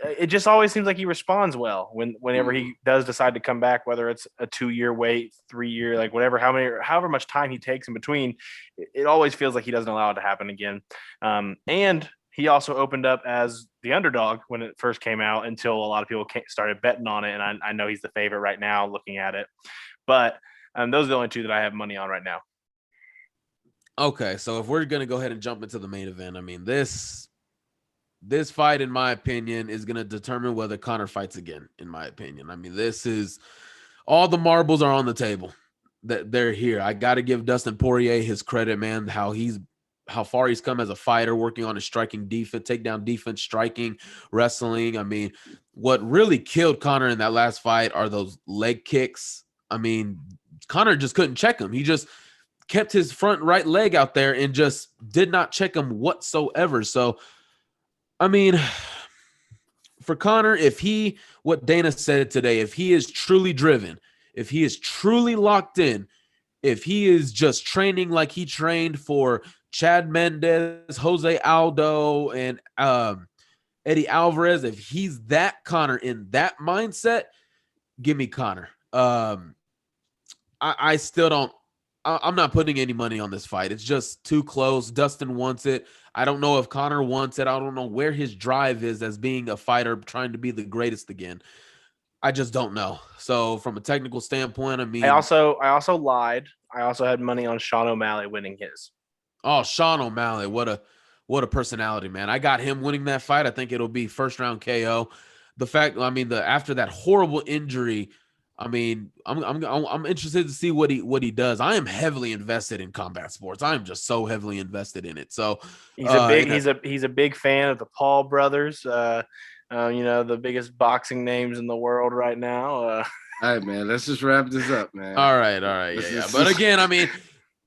it just always seems like he responds well whenever he does decide to come back, whether it's a 2-year wait, 3-year, whatever, however much time he takes in between. It always feels like he doesn't allow it to happen again. And he also opened up as the underdog when it first came out until a lot of people started betting on it. And I know he's the favorite right now looking at it. But those are the only 2 that I have money on right now. Okay, so if we're going to go ahead and jump into the main event, this fight, in my opinion, is going to determine whether Conor fights again, in my opinion. This is – all the marbles are on the table. They're here. I got to give Dustin Poirier his credit, man, how far he's come as a fighter, working on his striking defense, takedown defense, striking, wrestling. What really killed Conor in that last fight are those leg kicks. Conor just couldn't check him. He just kept his front right leg out there and just did not check him whatsoever. So, for Conor, what Dana said today, if he is truly driven, if he is truly locked in, if he is just training like he trained for Chad Mendes, Jose Aldo, and Eddie Alvarez, if he's that Conor in that mindset, give me Conor. I still don't. I'm not putting any money on this fight. It's just too close. Dustin wants it. I don't know if Conor wants it. I don't know where his drive is as being a fighter trying to be the greatest again. I just don't know. So from a technical standpoint, I also lied. I also had money on Sean O'Malley winning his. Oh, Sean O'Malley, what a personality, man. I got him winning that fight. I think it'll be first round KO. The fact, after that horrible injury, I'm interested to see what he does. I am heavily invested in combat sports. I am just so heavily invested in it. So he's a big fan of the Paul brothers. The biggest boxing names in the world right now. All right, man. Let's just wrap this up, man. All right. Yeah. But again,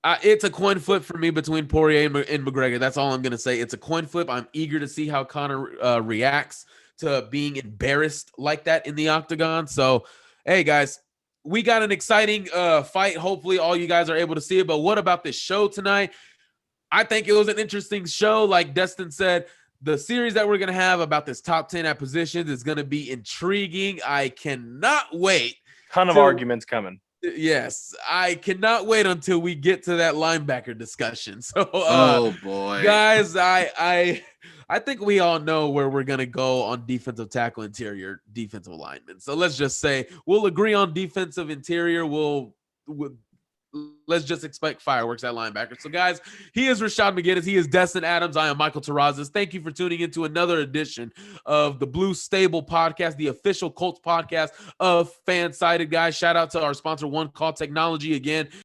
It's a coin flip for me between Poirier and McGregor. That's all I'm going to say. It's a coin flip. I'm eager to see how Conor reacts to being embarrassed like that in the octagon. So, hey, guys, we got an exciting fight. Hopefully, all you guys are able to see it. But what about this show tonight? I think it was an interesting show. Like Destin said, the series that we're going to have about this top 10 at positions is going to be intriguing. I cannot wait. Ton of arguments coming. Yes, I cannot wait until we get to that linebacker discussion. So, oh boy, guys, I think we all know where we're gonna go on defensive tackle, interior, defensive lineman. So let's just say we'll agree on defensive interior. Let's just expect fireworks at linebacker. So, guys, he is Rashad McGinnis. He is Destin Adams. I am Michael Terrazas. Thank you for tuning into another edition of the Blue Stable Podcast, the official Colts podcast of Fansided, guys. Shout out to our sponsor, One Call Technology again.